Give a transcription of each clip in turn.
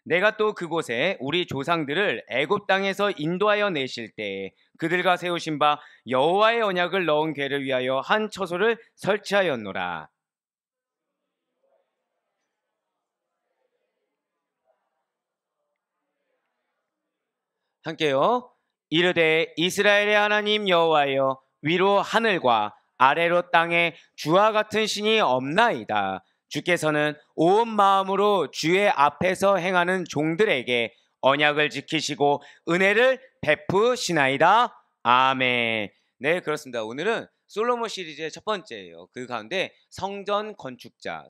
내가 또 그곳에 우리 조상들을 애굽 땅에서 인도하여 내실 때에 그들과 세우신 바 여호와의 언약을 넣은 궤를 위하여 한 처소를 설치하였노라. 함께요. 이르되 이스라엘의 하나님 여호와여, 위로 하늘과 아래로 땅에 주와 같은 신이 없나이다. 주께서는 온 마음으로 주의 앞에서 행하는 종들에게 언약을 지키시고 은혜를 베푸시나이다. 아멘. 네, 그렇습니다. 오늘은 솔로몬 시리즈의 첫 번째예요. 그 가운데 성전 건축자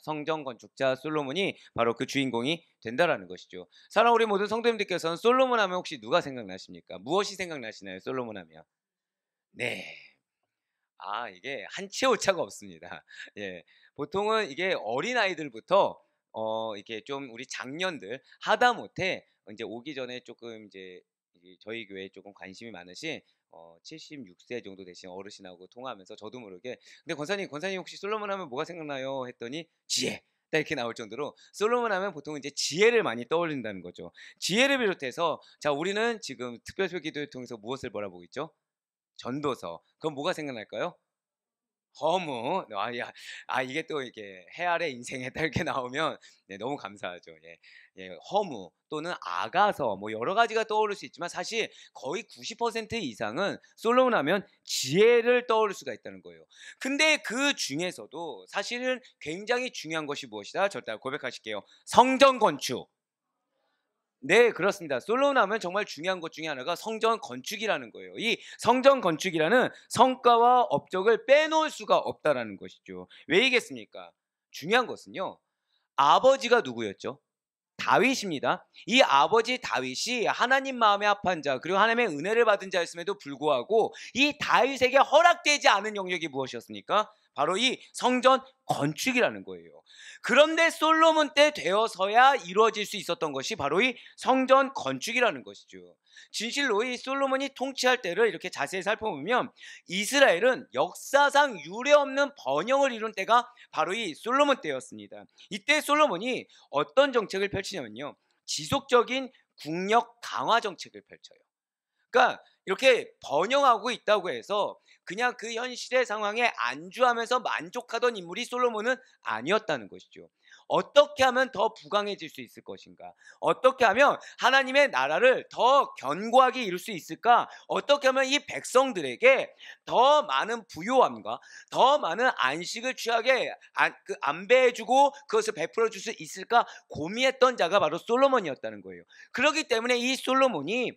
솔로몬이 바로 그 주인공이 된다라는 것이죠. 사랑 우리 모든 성도님들께서는 솔로몬 하면 혹시 누가 생각나십니까? 무엇이 생각나시나요? 솔로몬 하면. 네. 이게 한치 오차가 없습니다. 예. 보통은 이게 어린아이들부터 이렇게 좀 우리 장년들 하다못해 이제 오기 전에 조금 이제 저희 교회에 조금 관심이 많으신 76세 정도 되신 어르신하고 통화하면서 저도 모르게 근데 권사님 혹시 솔로몬 하면 뭐가 생각나요? 했더니 지혜. 딱 이렇게 나올 정도로 솔로몬 하면 보통 이제 지혜를 많이 떠올린다는 거죠. 지혜를 비롯해서 자, 우리는 지금 특별표 기도를 통해서 무엇을 바라보고 있죠? 전도서. 그럼 뭐가 생각날까요? 허무. 이게 또 이게 해 아래 인생에 딱 이렇게 나오면 네, 너무 감사하죠. 예. 예, 허무 또는 아가서 뭐 여러 가지가 떠오를 수 있지만 사실 거의 90% 이상은 솔로몬 하면 지혜를 떠올릴 수가 있다는 거예요. 근데 그 중에서도 사실은 굉장히 중요한 것이 무엇이다? 절대 고백하실게요. 성전 건축. 네, 그렇습니다. 솔로몬 하면 정말 중요한 것 중에 하나가 성전 건축이라는 거예요. 이 성전 건축이라는 성과와 업적을 빼놓을 수가 없다라는 것이죠. 왜 이겠습니까? 중요한 것은요. 아버지가 누구였죠? 다윗입니다. 이 아버지 다윗이 하나님 마음에 합한 자 그리고 하나님의 은혜를 받은 자였음에도 불구하고 이 다윗에게 허락되지 않은 영역이 무엇이었습니까? 바로 이 성전 건축이라는 거예요. 그런데 솔로몬 때 되어서야 이루어질 수 있었던 것이 바로 이 성전 건축이라는 것이죠. 진실로 이 솔로몬이 통치할 때를 이렇게 자세히 살펴보면 이스라엘은 역사상 유례없는 번영을 이룬 때가 바로 이 솔로몬 때였습니다. 이때 솔로몬이 어떤 정책을 펼치냐면요. 지속적인 국력 강화 정책을 펼쳐요. 그러니까 이렇게 번영하고 있다고 해서 그냥 그 현실의 상황에 안주하면서 만족하던 인물이 솔로몬은 아니었다는 것이죠. 어떻게 하면 더 부강해질 수 있을 것인가? 어떻게 하면 하나님의 나라를 더 견고하게 이룰 수 있을까? 어떻게 하면 이 백성들에게 더 많은 부요함과 더 많은 안식을 취하게 안배해주고 그것을 베풀어 줄 수 있을까? 고민했던 자가 바로 솔로몬이었다는 거예요. 그렇기 때문에 이 솔로몬이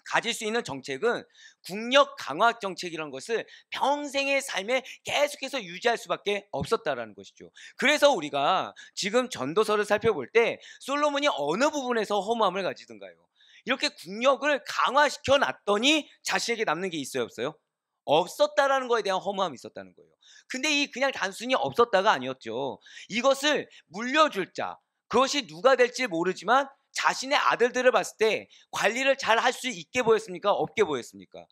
가질 수 있는 정책은 국력 강화 정책이라는 것을 평생의 삶에 계속해서 유지할 수밖에 없었다라는 것이죠. 그래서 우리가 지금 전도서를 살펴볼 때 솔로몬이 어느 부분에서 허무함을 가지던가요? 이렇게 국력을 강화시켜 놨더니 자신에게 남는 게 있어요, 없어요? 없었다라는 거에 대한 허무함이 있었다는 거예요. 근데 이 그냥 단순히 없었다가 아니었죠. 이것을 물려줄 자, 그것이 누가 될지 모르지만 자신의 아들들을 봤을 때 관리를 잘 할 수 있게 보였습니까? 없게 보였습니까?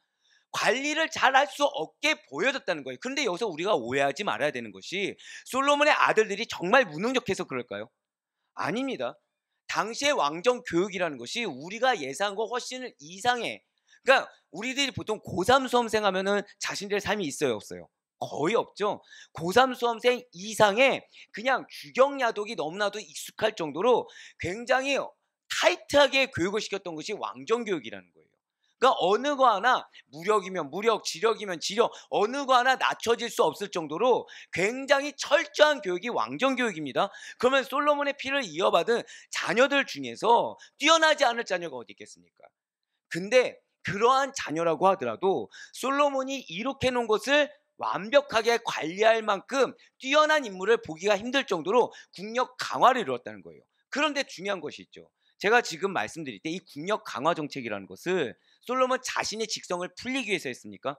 관리를 잘 할 수 없게 보여졌다는 거예요. 그런데 여기서 우리가 오해하지 말아야 되는 것이 솔로몬의 아들들이 정말 무능력해서 그럴까요? 아닙니다. 당시의 왕정 교육이라는 것이 우리가 예상한 것 훨씬 이상해. 그러니까 우리들이 보통 고3 수험생 하면은 자신들의 삶이 있어요, 없어요? 거의 없죠. 고3 수험생 이상의 그냥 주경야독이 너무나도 익숙할 정도로 굉장히 타이트하게 교육을 시켰던 것이 왕정 교육이라는 거예요. 그러니까 어느 거 하나 무력이면 무력, 지력이면 지력, 어느 거 하나 낮춰질 수 없을 정도로 굉장히 철저한 교육이 왕정 교육입니다. 그러면 솔로몬의 피를 이어받은 자녀들 중에서 뛰어나지 않을 자녀가 어디 있겠습니까? 근데 그러한 자녀라고 하더라도 솔로몬이 이렇게 놓은 것을 완벽하게 관리할 만큼 뛰어난 인물을 보기가 힘들 정도로 국력 강화를 이루었다는 거예요. 그런데 중요한 것이 있죠. 제가 지금 말씀드릴 때 이 국력 강화 정책이라는 것을 솔로몬 자신의 직성을 풀리기 위해서 했습니까?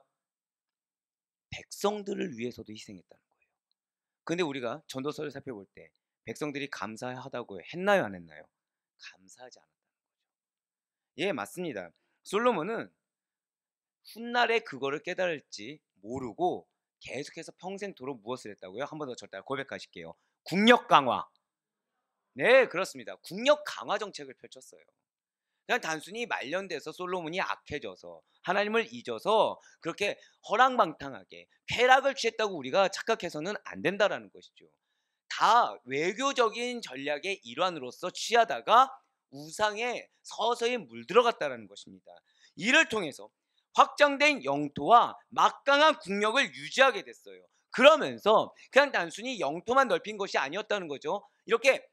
백성들을 위해서도 희생했다는 거예요. 그런데 우리가 전도서를 살펴볼 때 백성들이 감사하다고 했나요, 안 했나요? 감사하지 않았다는 거죠. 예, 맞습니다. 솔로몬은 훗날에 그거를 깨달을지 모르고 계속해서 평생토록 무엇을 했다고요? 한 번 더 절대 고백하실게요. 국력 강화. 네, 그렇습니다. 국력 강화 정책을 펼쳤어요. 그냥 단순히 말년돼서 솔로몬이 악해져서 하나님을 잊어서 그렇게 허랑방탕하게 쾌락을 취했다고 우리가 착각해서는 안 된다라는 것이죠. 다 외교적인 전략의 일환으로서 취하다가 우상에 서서히 물들어갔다라는 것입니다. 이를 통해서 확장된 영토와 막강한 국력을 유지하게 됐어요. 그러면서 그냥 단순히 영토만 넓힌 것이 아니었다는 거죠. 이렇게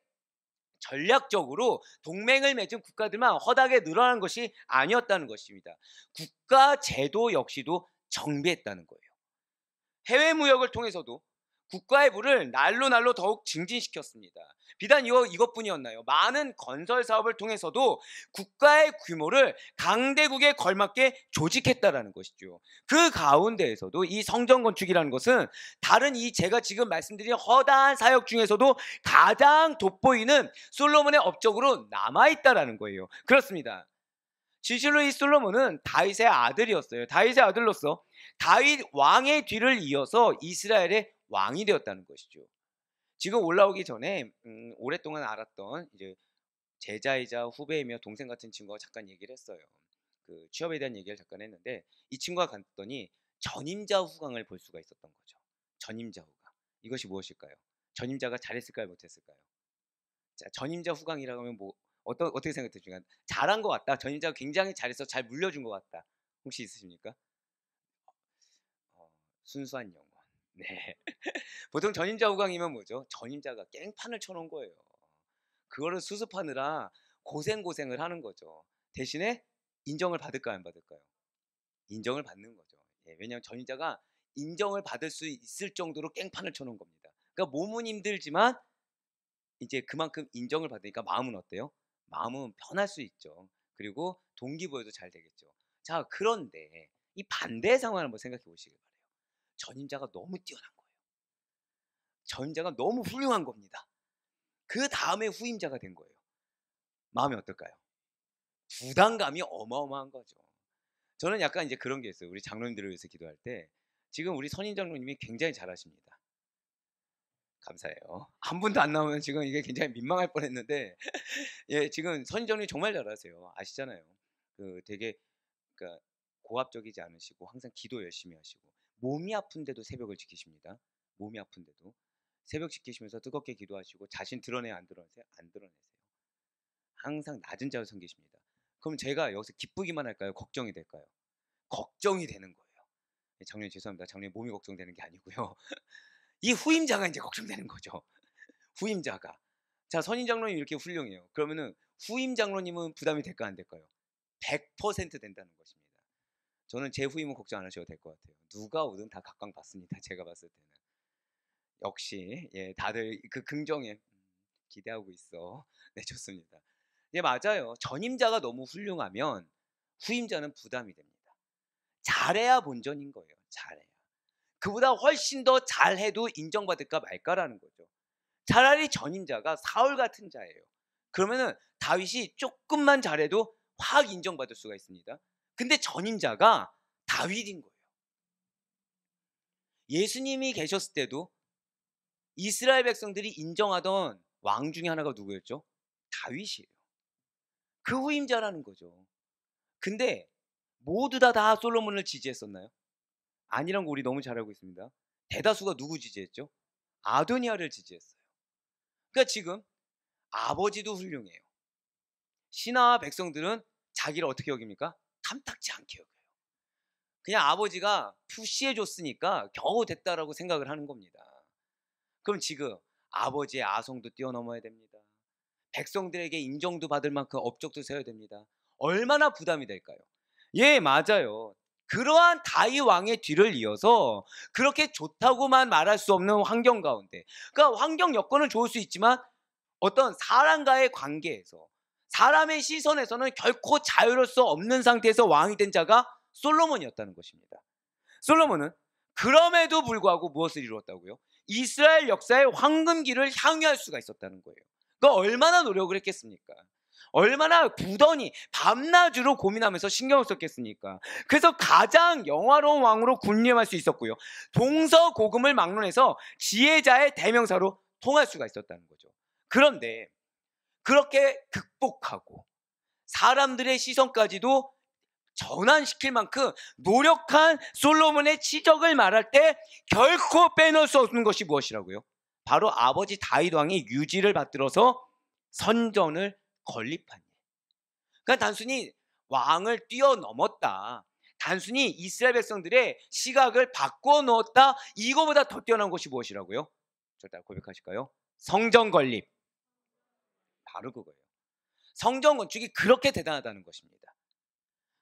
전략적으로 동맹을 맺은 국가들만 허다하게 늘어난 것이 아니었다는 것입니다. 국가 제도 역시도 정비했다는 거예요. 해외 무역을 통해서도 국가의 부를 날로 더욱 증진시켰습니다. 비단 이것뿐이었나요? 많은 건설 사업을 통해서도 국가의 규모를 강대국에 걸맞게 조직했다라는 것이죠. 그 가운데에서도 이 성전 건축이라는 것은 다른 이 제가 지금 말씀드린 허다한 사역 중에서도 가장 돋보이는 솔로몬의 업적으로 남아있다라는 거예요. 그렇습니다. 진실로 이 솔로몬은 다윗의 아들이었어요. 다윗의 아들로서 다윗 왕의 뒤를 이어서 이스라엘의 왕이 되었다는 것이죠. 지금 올라오기 전에 오랫동안 알았던 이제 제자이자 후배이며 동생 같은 친구가 잠깐 얘기를 했어요. 그 취업에 대한 얘기를 잠깐 했는데 이 친구가 갔더니 전임자 후광을 볼 수가 있었던 거죠. 전임자 후광. 이것이 무엇일까요? 전임자가 잘했을까요? 못했을까요? 자, 전임자 후광이라고 하면 뭐 어떻게 생각되십니까? 잘한 것 같다. 전임자가 굉장히 잘해서 잘 물려준 것 같다. 혹시 있으십니까? 순수한 영혼. 네. 보통 전임자 후광이면 뭐죠? 전임자가 깽판을 쳐놓은 거예요. 그거를 수습하느라 고생을 하는 거죠. 대신에 인정을 받을까요? 안 받을까요? 인정을 받는 거죠. 예, 왜냐하면 전임자가 인정을 받을 수 있을 정도로 깽판을 쳐놓은 겁니다. 그러니까 몸은 힘들지만 이제 그만큼 인정을 받으니까 마음은 어때요? 마음은 편할 수 있죠. 그리고 동기부여도 잘 되겠죠. 자, 그런데 이 반대의 상황을 한번 생각해 보시길 바래요. 전임자가 너무 뛰어난 거예요. 전임자가 너무 훌륭한 겁니다. 그 다음에 후임자가 된 거예요. 마음이 어떨까요? 부담감이 어마어마한 거죠. 저는 약간 이제 그런 게 있어요. 우리 장로님들을 위해서 기도할 때 지금 우리 선임 장로님이 굉장히 잘하십니다. 감사해요. 한 분도 안 나오면 지금 이게 굉장히 민망할 뻔했는데 예, 지금 선임 장로님 정말 잘하세요. 아시잖아요. 그 되게 그러니까 고압적이지 않으시고 항상 기도 열심히 하시고 몸이 아픈데도 새벽을 지키십니다. 몸이 아픈데도 새벽 지키시면서 뜨겁게 기도하시고 자신 드러내야 안 드러내세요? 안 드러내세요. 항상 낮은 자로 섬기십니다. 그럼 제가 여기서 기쁘기만 할까요? 걱정이 될까요? 걱정이 되는 거예요. 장로님 죄송합니다. 장로님 몸이 걱정되는 게 아니고요. 이 후임자가 이제 걱정되는 거죠. 후임자가. 자, 선임 장로님 이렇게 훌륭해요. 그러면은 후임 장로님은 부담이 될까 안 될까요? 100% 된다는 것입니다. 저는 제 후임은 걱정 안 하셔도 될 것 같아요. 누가 오든 다 각광받습니다. 제가 봤을 때는. 역시 예, 다들 그 긍정에 기대하고 있어. 네, 좋습니다. 예, 맞아요. 전임자가 너무 훌륭하면 후임자는 부담이 됩니다. 잘해야 본전인 거예요. 잘해야. 그보다 훨씬 더 잘해도 인정받을까 말까라는 거죠. 차라리 전임자가 사울 같은 자예요. 그러면은 다윗이 조금만 잘해도 확 인정받을 수가 있습니다. 근데 전임자가 다윗인 거예요. 예수님이 계셨을 때도 이스라엘 백성들이 인정하던 왕 중에 하나가 누구였죠? 다윗이에요. 그 후임자라는 거죠. 근데 모두 다 솔로몬을 지지했었나요? 아니란 거 우리 너무 잘 알고 있습니다. 대다수가 누구 지지했죠? 아도니아를 지지했어요. 그러니까 지금 아버지도 훌륭해요. 신하와 백성들은 자기를 어떻게 여깁니까? 탐탁지 않게 여겨요. 그냥 아버지가 푸시해 줬으니까 겨우 됐다라고 생각을 하는 겁니다. 그럼 지금 아버지의 아성도 뛰어넘어야 됩니다. 백성들에게 인정도 받을 만큼 업적도 세워야 됩니다. 얼마나 부담이 될까요? 예, 맞아요. 그러한 다윗 왕의 뒤를 이어서 그렇게 좋다고만 말할 수 없는 환경 가운데, 그러니까 환경 여건은 좋을 수 있지만 어떤 사람과의 관계에서 사람의 시선에서는 결코 자유로울 수 없는 상태에서 왕이 된 자가 솔로몬이었다는 것입니다. 솔로몬은 그럼에도 불구하고 무엇을 이루었다고요? 이스라엘 역사의 황금기를 향유할 수가 있었다는 거예요. 그러니까 얼마나 노력을 했겠습니까? 얼마나 부단히 밤낮으로 고민하면서 신경을 썼겠습니까? 그래서 가장 영화로운 왕으로 군림할 수 있었고요. 동서고금을 막론해서 지혜자의 대명사로 통할 수가 있었다는 거죠. 그런데 그렇게 극복하고 사람들의 시선까지도 전환시킬 만큼 노력한 솔로몬의 치적을 말할 때 결코 빼놓을 수 없는 것이 무엇이라고요? 바로 아버지 다윗 왕이 유지를 받들어서 선전을 건립한 일. 그러니까 단순히 왕을 뛰어넘었다, 단순히 이스라엘 백성들의 시각을 바꿔 놓았다, 이거보다 더 뛰어난 것이 무엇이라고요? 절대 고백하실까요? 성전 건립. 바로 그거예요. 성전 건축이 그렇게 대단하다는 것입니다.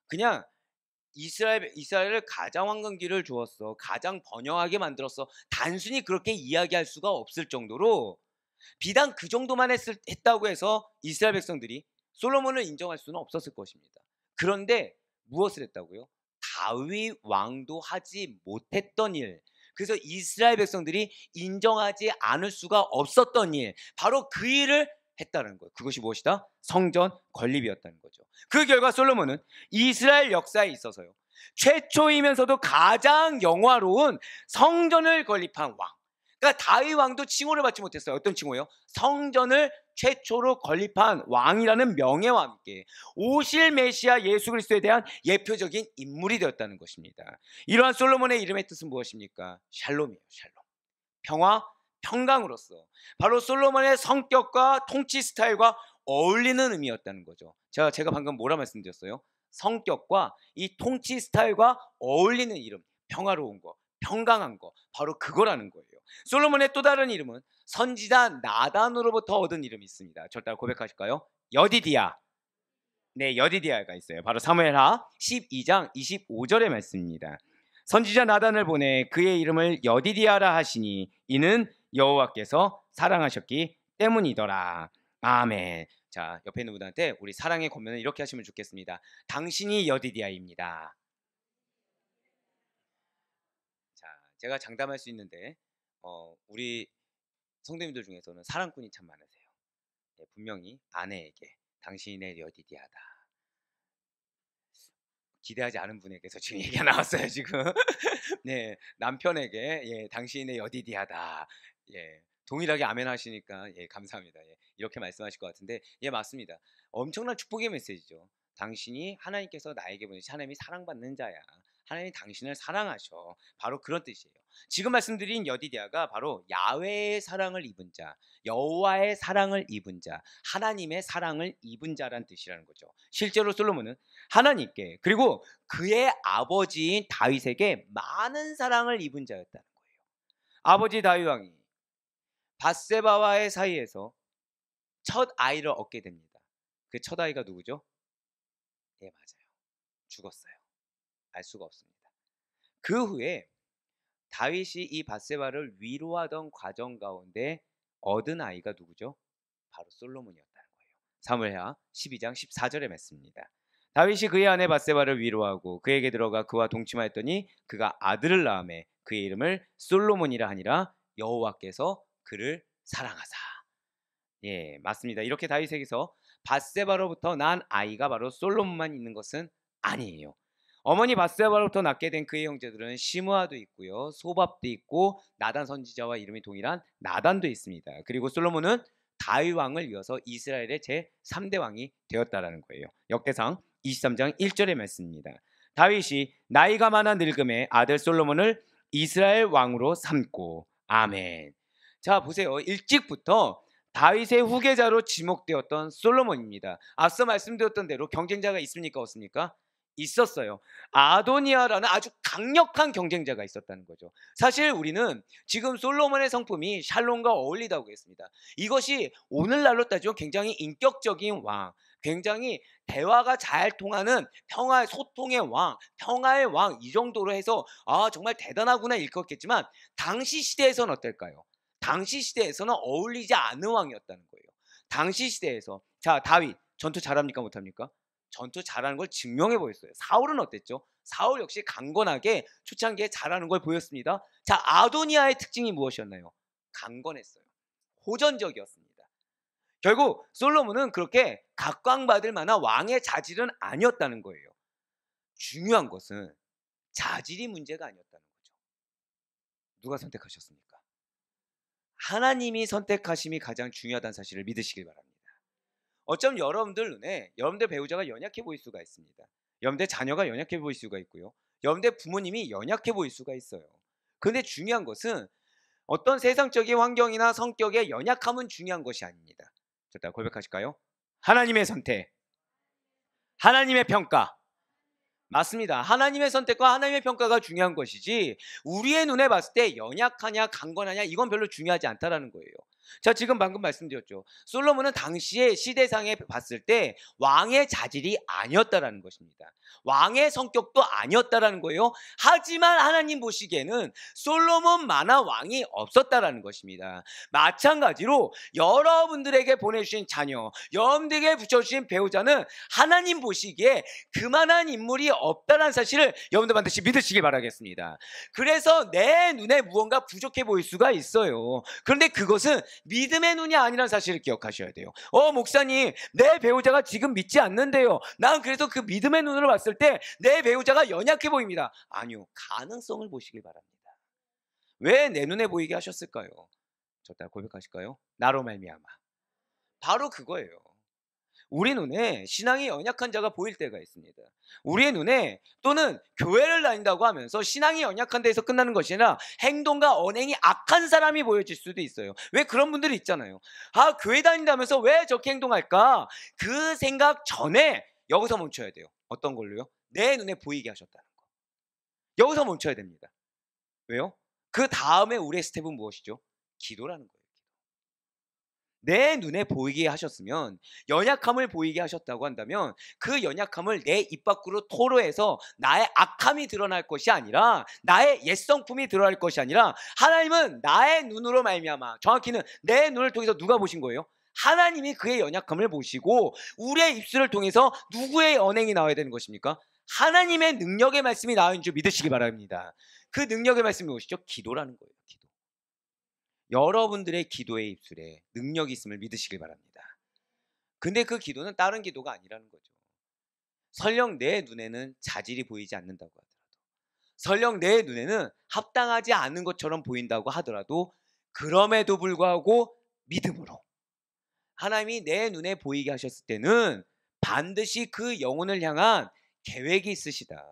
그냥 이스라엘을 가장 황금기를 주었어, 가장 번영하게 만들었어, 단순히 그렇게 이야기할 수가 없을 정도로, 비단 그 정도만 했다고 해서 이스라엘 백성들이 솔로몬을 인정할 수는 없었을 것입니다. 그런데 무엇을 했다고요? 다윗 왕도 하지 못했던 일, 그래서 이스라엘 백성들이 인정하지 않을 수가 없었던 일, 바로 그 일을 했다는 거예요. 그것이 무엇이다? 성전 건립이었다는 거죠. 그 결과 솔로몬은 이스라엘 역사에 있어서요, 최초이면서도 가장 영화로운 성전을 건립한 왕. 그러니까 다윗 왕도 칭호를 받지 못했어요. 어떤 칭호요? 성전을 최초로 건립한 왕이라는 명예와 함께 오실 메시아 예수 그리스도에 대한 예표적인 인물이 되었다는 것입니다. 이러한 솔로몬의 이름의 뜻은 무엇입니까? 샬롬이에요. 샬롬. 평화, 평강으로서 바로 솔로몬의 성격과 통치 스타일과 어울리는 의미였다는 거죠. 제가 방금 뭐라 말씀드렸어요? 성격과 이 통치 스타일과 어울리는 이름, 평화로운 거, 평강한 거, 바로 그거라는 거예요. 솔로몬의 또 다른 이름은 선지자 나단으로부터 얻은 이름이 있습니다. 절대 고백하실까요? 여디디야. 네, 여디디야가 있어요. 바로 사무엘하 12장 25절의 말씀입니다. 선지자 나단을 보내 그의 이름을 여디디야라 하시니 이는 여호와께서 사랑하셨기 때문이더라. 아멘. 자, 옆에 있는 분한테 우리 사랑의 권면을 이렇게 하시면 좋겠습니다. 당신이 여디디야입니다. 자, 제가 장담할 수 있는데 우리 성도님들 중에서는 사랑꾼이 참 많으세요. 네, 분명히 아내에게 당신의 여디디야다. 기대하지 않은 분에게서 지금 얘기가 나왔어요, 지금. 네, 남편에게 예, 당신의 여디디하다. 예, 동일하게 아멘 하시니까 예, 감사합니다. 예, 이렇게 말씀하실 것 같은데 예, 맞습니다. 엄청난 축복의 메시지죠. 당신이 하나님께서 나에게 보내신 하나님이 사랑받는 자야. 하나님이 당신을 사랑하셔. 바로 그런 뜻이에요. 지금 말씀드린 여디디아가 바로 야훼의 사랑을 입은 자, 여호와의 사랑을 입은 자, 하나님의 사랑을 입은 자란 뜻이라는 거죠. 실제로 솔로몬은 하나님께 그리고 그의 아버지인 다윗에게 많은 사랑을 입은 자였다는 거예요. 아버지 다윗 왕이 밧세바와의 사이에서 첫 아이를 얻게 됩니다. 그 첫 아이가 누구죠? 네, 맞아요. 죽었어요. 알 수가 없습니다. 그 후에 다윗이 이 밧세바를 위로하던 과정 가운데 얻은 아이가 누구죠? 바로 솔로몬이었다는 거예요. 사무엘하 12장 14절의 말씀입니다. 다윗이 그의 아내 밧세바를 위로하고 그에게 들어가 그와 동침하였더니 그가 아들을 낳음에 그의 이름을 솔로몬이라 하니라. 여호와께서 그를 사랑하사. 예, 맞습니다. 이렇게 다윗에게서 밧세바로부터 난 아이가 바로 솔로몬만 있는 것은 아니에요. 어머니 밧세바로부터 낳게 된 그의 형제들은 시므아도 있고요, 소밥도 있고, 나단 선지자와 이름이 동일한 나단도 있습니다. 그리고 솔로몬은 다윗 왕을 이어서 이스라엘의 제3대 왕이 되었다라는 거예요. 역대상 23장 1절의 말씀입니다. 다윗이 나이가 많아 늙음에 아들 솔로몬을 이스라엘 왕으로 삼고. 아멘. 자, 보세요. 일찍부터 다윗의 후계자로 지목되었던 솔로몬입니다. 앞서 말씀드렸던 대로 경쟁자가 있습니까? 없습니까? 있었어요. 아도니아라는 아주 강력한 경쟁자가 있었다는 거죠. 사실 우리는 지금 솔로몬의 성품이 샬롬과 어울리다고 했습니다. 이것이 오늘날로 따지면 굉장히 인격적인 왕, 굉장히 대화가 잘 통하는 평화의 소통의 왕, 평화의 왕, 이 정도로 해서 정말 대단하구나 일컫겠지만 당시 시대에서는 어떨까요? 당시 시대에서는 어울리지 않는 왕이었다는 거예요. 당시 시대에서 자, 다윗 전투 잘합니까 못합니까? 전투 잘하는 걸 증명해 보였어요. 사울은 어땠죠? 사울 역시 강건하게 초창기에 잘하는 걸 보였습니다. 자, 아도니아의 특징이 무엇이었나요? 강건했어요. 호전적이었습니다. 결국 솔로몬은 그렇게 각광받을 만한 왕의 자질은 아니었다는 거예요. 중요한 것은 자질이 문제가 아니었다는 거죠. 누가 선택하셨습니까? 하나님이 선택하심이 가장 중요하다는 사실을 믿으시길 바랍니다. 어쩜 여러분들 눈에 여러분들 배우자가 연약해 보일 수가 있습니다. 여러분들 자녀가 연약해 보일 수가 있고요. 여러분들 부모님이 연약해 보일 수가 있어요. 그런데 중요한 것은 어떤 세상적인 환경이나 성격의 연약함은 중요한 것이 아닙니다. 자, 고백하실까요? 하나님의 선택, 하나님의 평가. 맞습니다. 하나님의 선택과 하나님의 평가가 중요한 것이지 우리의 눈에 봤을 때 연약하냐 강건하냐 이건 별로 중요하지 않다라는 거예요. 자, 지금 방금 말씀드렸죠. 솔로몬은 당시의 시대상에 봤을 때 왕의 자질이 아니었다라는 것입니다. 왕의 성격도 아니었다라는 거예요. 하지만 하나님 보시기에는 솔로몬만한 왕이 없었다라는 것입니다. 마찬가지로 여러분들에게 보내주신 자녀, 여러분들에게 붙여주신 배우자는 하나님 보시기에 그만한 인물이 없다는 사실을 여러분들 반드시 믿으시길 바라겠습니다. 그래서 내 눈에 무언가 부족해 보일 수가 있어요. 그런데 그것은 믿음의 눈이 아니라는 사실을 기억하셔야 돼요. 목사님, 내 배우자가 지금 믿지 않는데요. 난 그래서 그 믿음의 눈으로 봤을 때 내 배우자가 연약해 보입니다. 아니요, 가능성을 보시길 바랍니다. 왜 내 눈에 보이게 하셨을까요? 저 따라 고백하실까요? 나로 말미암아. 바로 그거예요. 우리 눈에 신앙이 연약한 자가 보일 때가 있습니다. 우리의 눈에 또는 교회를 다닌다고 하면서 신앙이 연약한 데에서 끝나는 것이 아니라 행동과 언행이 악한 사람이 보여질 수도 있어요. 왜 그런 분들이 있잖아요. 교회 다닌다면서 왜 저렇게 행동할까? 그 생각 전에 여기서 멈춰야 돼요. 어떤 걸로요? 내 눈에 보이게 하셨다는 거. 여기서 멈춰야 됩니다. 왜요? 그 다음에 우리의 스텝은 무엇이죠? 기도라는 거예요. 내 눈에 보이게 하셨으면, 연약함을 보이게 하셨다고 한다면 그 연약함을 내 입 밖으로 토로해서 나의 악함이 드러날 것이 아니라, 나의 옛성품이 드러날 것이 아니라, 하나님은 나의 눈으로 말미암아, 정확히는 내 눈을 통해서 누가 보신 거예요? 하나님이 그의 연약함을 보시고 우리의 입술을 통해서 누구의 언행이 나와야 되는 것입니까? 하나님의 능력의 말씀이 나오는 줄 믿으시기 바랍니다. 그 능력의 말씀이 무엇이죠? 기도라는 거예요. 기도. 여러분들의 기도의 입술에 능력이 있음을 믿으시길 바랍니다. 근데 그 기도는 다른 기도가 아니라는 거죠. 설령 내 눈에는 자질이 보이지 않는다고 하더라도, 설령 내 눈에는 합당하지 않은 것처럼 보인다고 하더라도, 그럼에도 불구하고 믿음으로 하나님이 내 눈에 보이게 하셨을 때는 반드시 그 영혼을 향한 계획이 있으시다,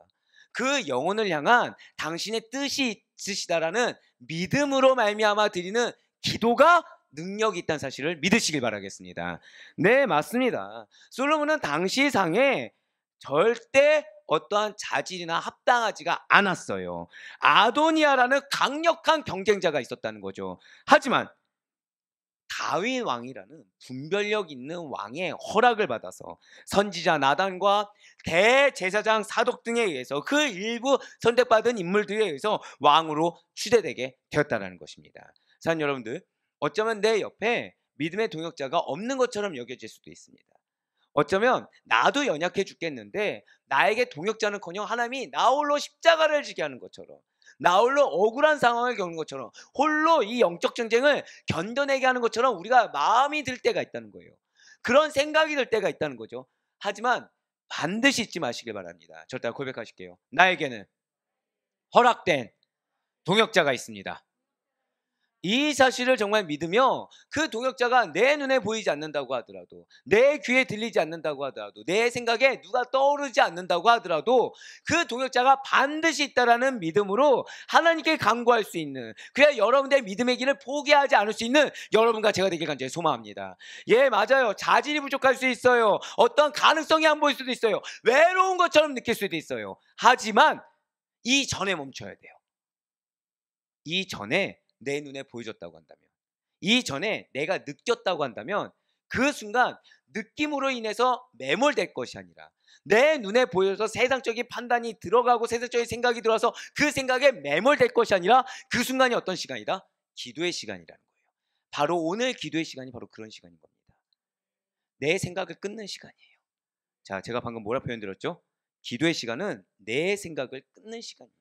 그 영혼을 향한 당신의 뜻이 있으시다라는 믿음으로 말미암아 드리는 기도가 능력이 있다는 사실을 믿으시길 바라겠습니다. 네, 맞습니다. 솔로몬은 당시 상에 절대 어떠한 자질이나 합당하지가 않았어요. 아도니아라는 강력한 경쟁자가 있었다는 거죠. 하지만 다윗 왕이라는 분별력 있는 왕의 허락을 받아서 선지자 나단과 대제사장 사독 등에 의해서, 그 일부 선택받은 인물들에 의해서 왕으로 추대되게 되었다는 것입니다. 사랑하는 여러분들, 어쩌면 내 옆에 믿음의 동역자가 없는 것처럼 여겨질 수도 있습니다. 어쩌면 나도 연약해 죽겠는데 나에게 동역자는커녕 하나님이 나 홀로 십자가를 지게 하는 것처럼, 나 홀로 억울한 상황을 겪는 것처럼, 홀로 이 영적 전쟁을 견뎌내게 하는 것처럼 우리가 마음이 들 때가 있다는 거예요. 그런 생각이 들 때가 있다는 거죠. 하지만 반드시 잊지 마시길 바랍니다. 절대 고백하실게요. 나에게는 허락된 동역자가 있습니다. 이 사실을 정말 믿으며 그 동역자가 내 눈에 보이지 않는다고 하더라도, 내 귀에 들리지 않는다고 하더라도, 내 생각에 누가 떠오르지 않는다고 하더라도 그 동역자가 반드시 있다라는 믿음으로 하나님께 간구할 수 있는, 그래야 여러분들의 믿음의 길을 포기하지 않을 수 있는 여러분과 제가 되길 간절히 소망합니다. 예, 맞아요. 자질이 부족할 수 있어요. 어떤 가능성이 안 보일 수도 있어요. 외로운 것처럼 느낄 수도 있어요. 하지만 이 전에 멈춰야 돼요. 이 전에 내 눈에 보여줬다고 한다면, 이 전에 내가 느꼈다고 한다면, 그 순간 느낌으로 인해서 매몰될 것이 아니라, 내 눈에 보여서 세상적인 판단이 들어가고 세상적인 생각이 들어와서 그 생각에 매몰될 것이 아니라, 그 순간이 어떤 시간이다? 기도의 시간이라는 거예요. 바로 오늘 기도의 시간이 바로 그런 시간인 겁니다. 내 생각을 끊는 시간이에요. 자, 제가 방금 뭐라 표현드렸죠? 기도의 시간은 내 생각을 끊는 시간입니다.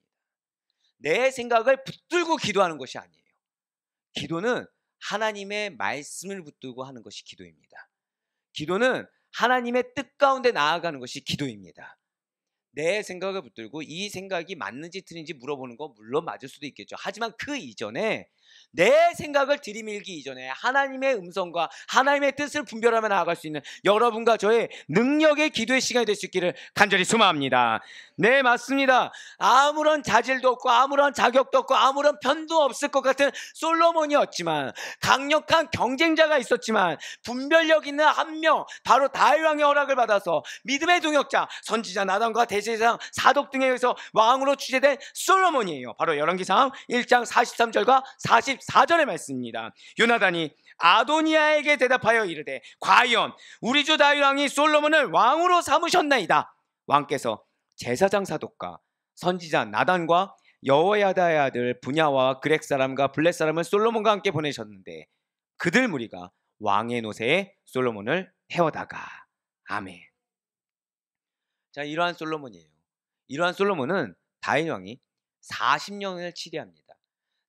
내 생각을 붙들고 기도하는 것이 아니에요. 기도는 하나님의 말씀을 붙들고 하는 것이 기도입니다. 기도는 하나님의 뜻 가운데 나아가는 것이 기도입니다. 내 생각을 붙들고 이 생각이 맞는지 틀린지 물어보는 거 물론 맞을 수도 있겠죠. 하지만 그 이전에 내 생각을 들이밀기 이전에 하나님의 음성과 하나님의 뜻을 분별하며 나아갈 수 있는 여러분과 저의 능력의 기도의 시간이 될 수 있기를 간절히 소망합니다. 네, 맞습니다. 아무런 자질도 없고 아무런 자격도 없고 아무런 편도 없을 것 같은 솔로몬이었지만, 강력한 경쟁자가 있었지만 분별력 있는 한 명, 바로 다윗 왕의 허락을 받아서 믿음의 동역자 선지자 나단과 대제사장 사독 등에 의해서 왕으로 취재된 솔로몬이에요. 바로 열왕기상 1장 43절과 44절의 말씀입니다. 요나단이 아도니아에게 대답하여 이르되 과연 우리 주 다윗 왕이 솔로몬을 왕으로 삼으셨나이다. 왕께서 제사장 사독과 선지자 나단과 여호야다의 아들 분야와 그렉 사람과 블렛 사람을 솔로몬과 함께 보내셨는데 그들 무리가 왕의 노새에 솔로몬을 태워다가. 아멘. 자, 이러한 솔로몬이에요. 이러한 솔로몬은 다윗 왕이 40년을 치리합니다.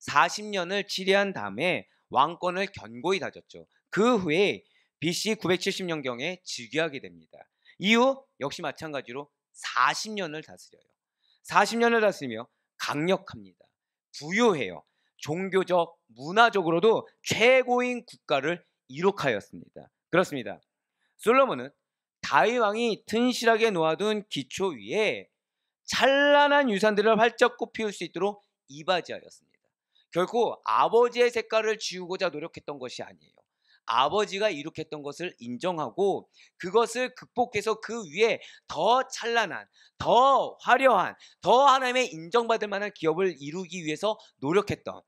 40년을 치리한 다음에 왕권을 견고히 다졌죠. 그 후에 BC 970년경에 즉위하게 됩니다. 이후 역시 마찬가지로 40년을 다스려요. 40년을 다스리며 강력합니다. 부유해요. 종교적, 문화적으로도 최고인 국가를 이룩하였습니다. 그렇습니다. 솔로몬은 다윗 왕이 튼실하게 놓아둔 기초 위에 찬란한 유산들을 활짝 꽃피울 수 있도록 이바지하였습니다. 결코 아버지의 색깔을 지우고자 노력했던 것이 아니에요. 아버지가 이룩했던 것을 인정하고 그것을 극복해서 그 위에 더 찬란한, 더 화려한, 더 하나님의 인정받을 만한 기업을 이루기 위해서 노력했던,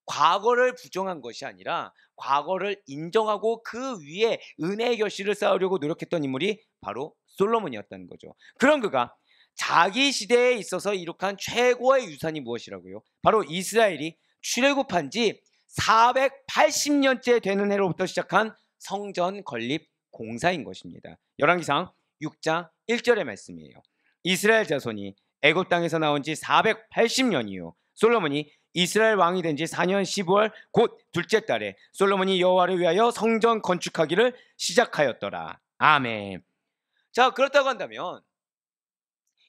과거를 부정한 것이 아니라 과거를 인정하고 그 위에 은혜의 결실을 쌓으려고 노력했던 인물이 바로 솔로몬이었다는 거죠. 그런 그가 자기 시대에 있어서 이룩한 최고의 유산이 무엇이라고요? 바로 이스라엘이 출애굽한 지 480년째 되는 해로부터 시작한 성전 건립 공사인 것입니다. 열왕기상 6장 1절의 말씀이에요. 이스라엘 자손이 애굽 땅에서 나온 지 480년이요. 솔로몬이 이스라엘 왕이 된 지 4년 15월 곧 둘째 달에 솔로몬이 여호와를 위하여 성전 건축하기를 시작하였더라. 아멘. 자, 그렇다고 한다면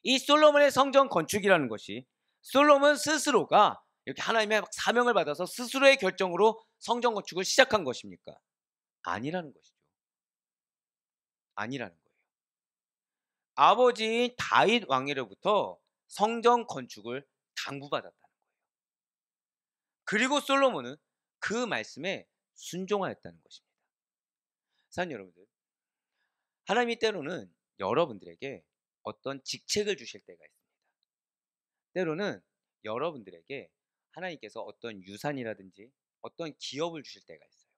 이 솔로몬의 성전 건축이라는 것이 솔로몬 스스로가 이렇게 하나님의 사명을 받아서 스스로의 결정으로 성전 건축을 시작한 것입니까? 아니라는 것이죠. 아니라는 거예요. 아버지인 다윗 왕으로부터 성전 건축을 당부받았다는 거예요. 그리고 솔로몬은 그 말씀에 순종하였다는 것입니다. 사랑하는 여러분들, 하나님이 때로는 여러분들에게 어떤 직책을 주실 때가 있습니다. 때로는 여러분들에게 하나님께서 어떤 유산이라든지 어떤 기업을 주실 때가 있어요.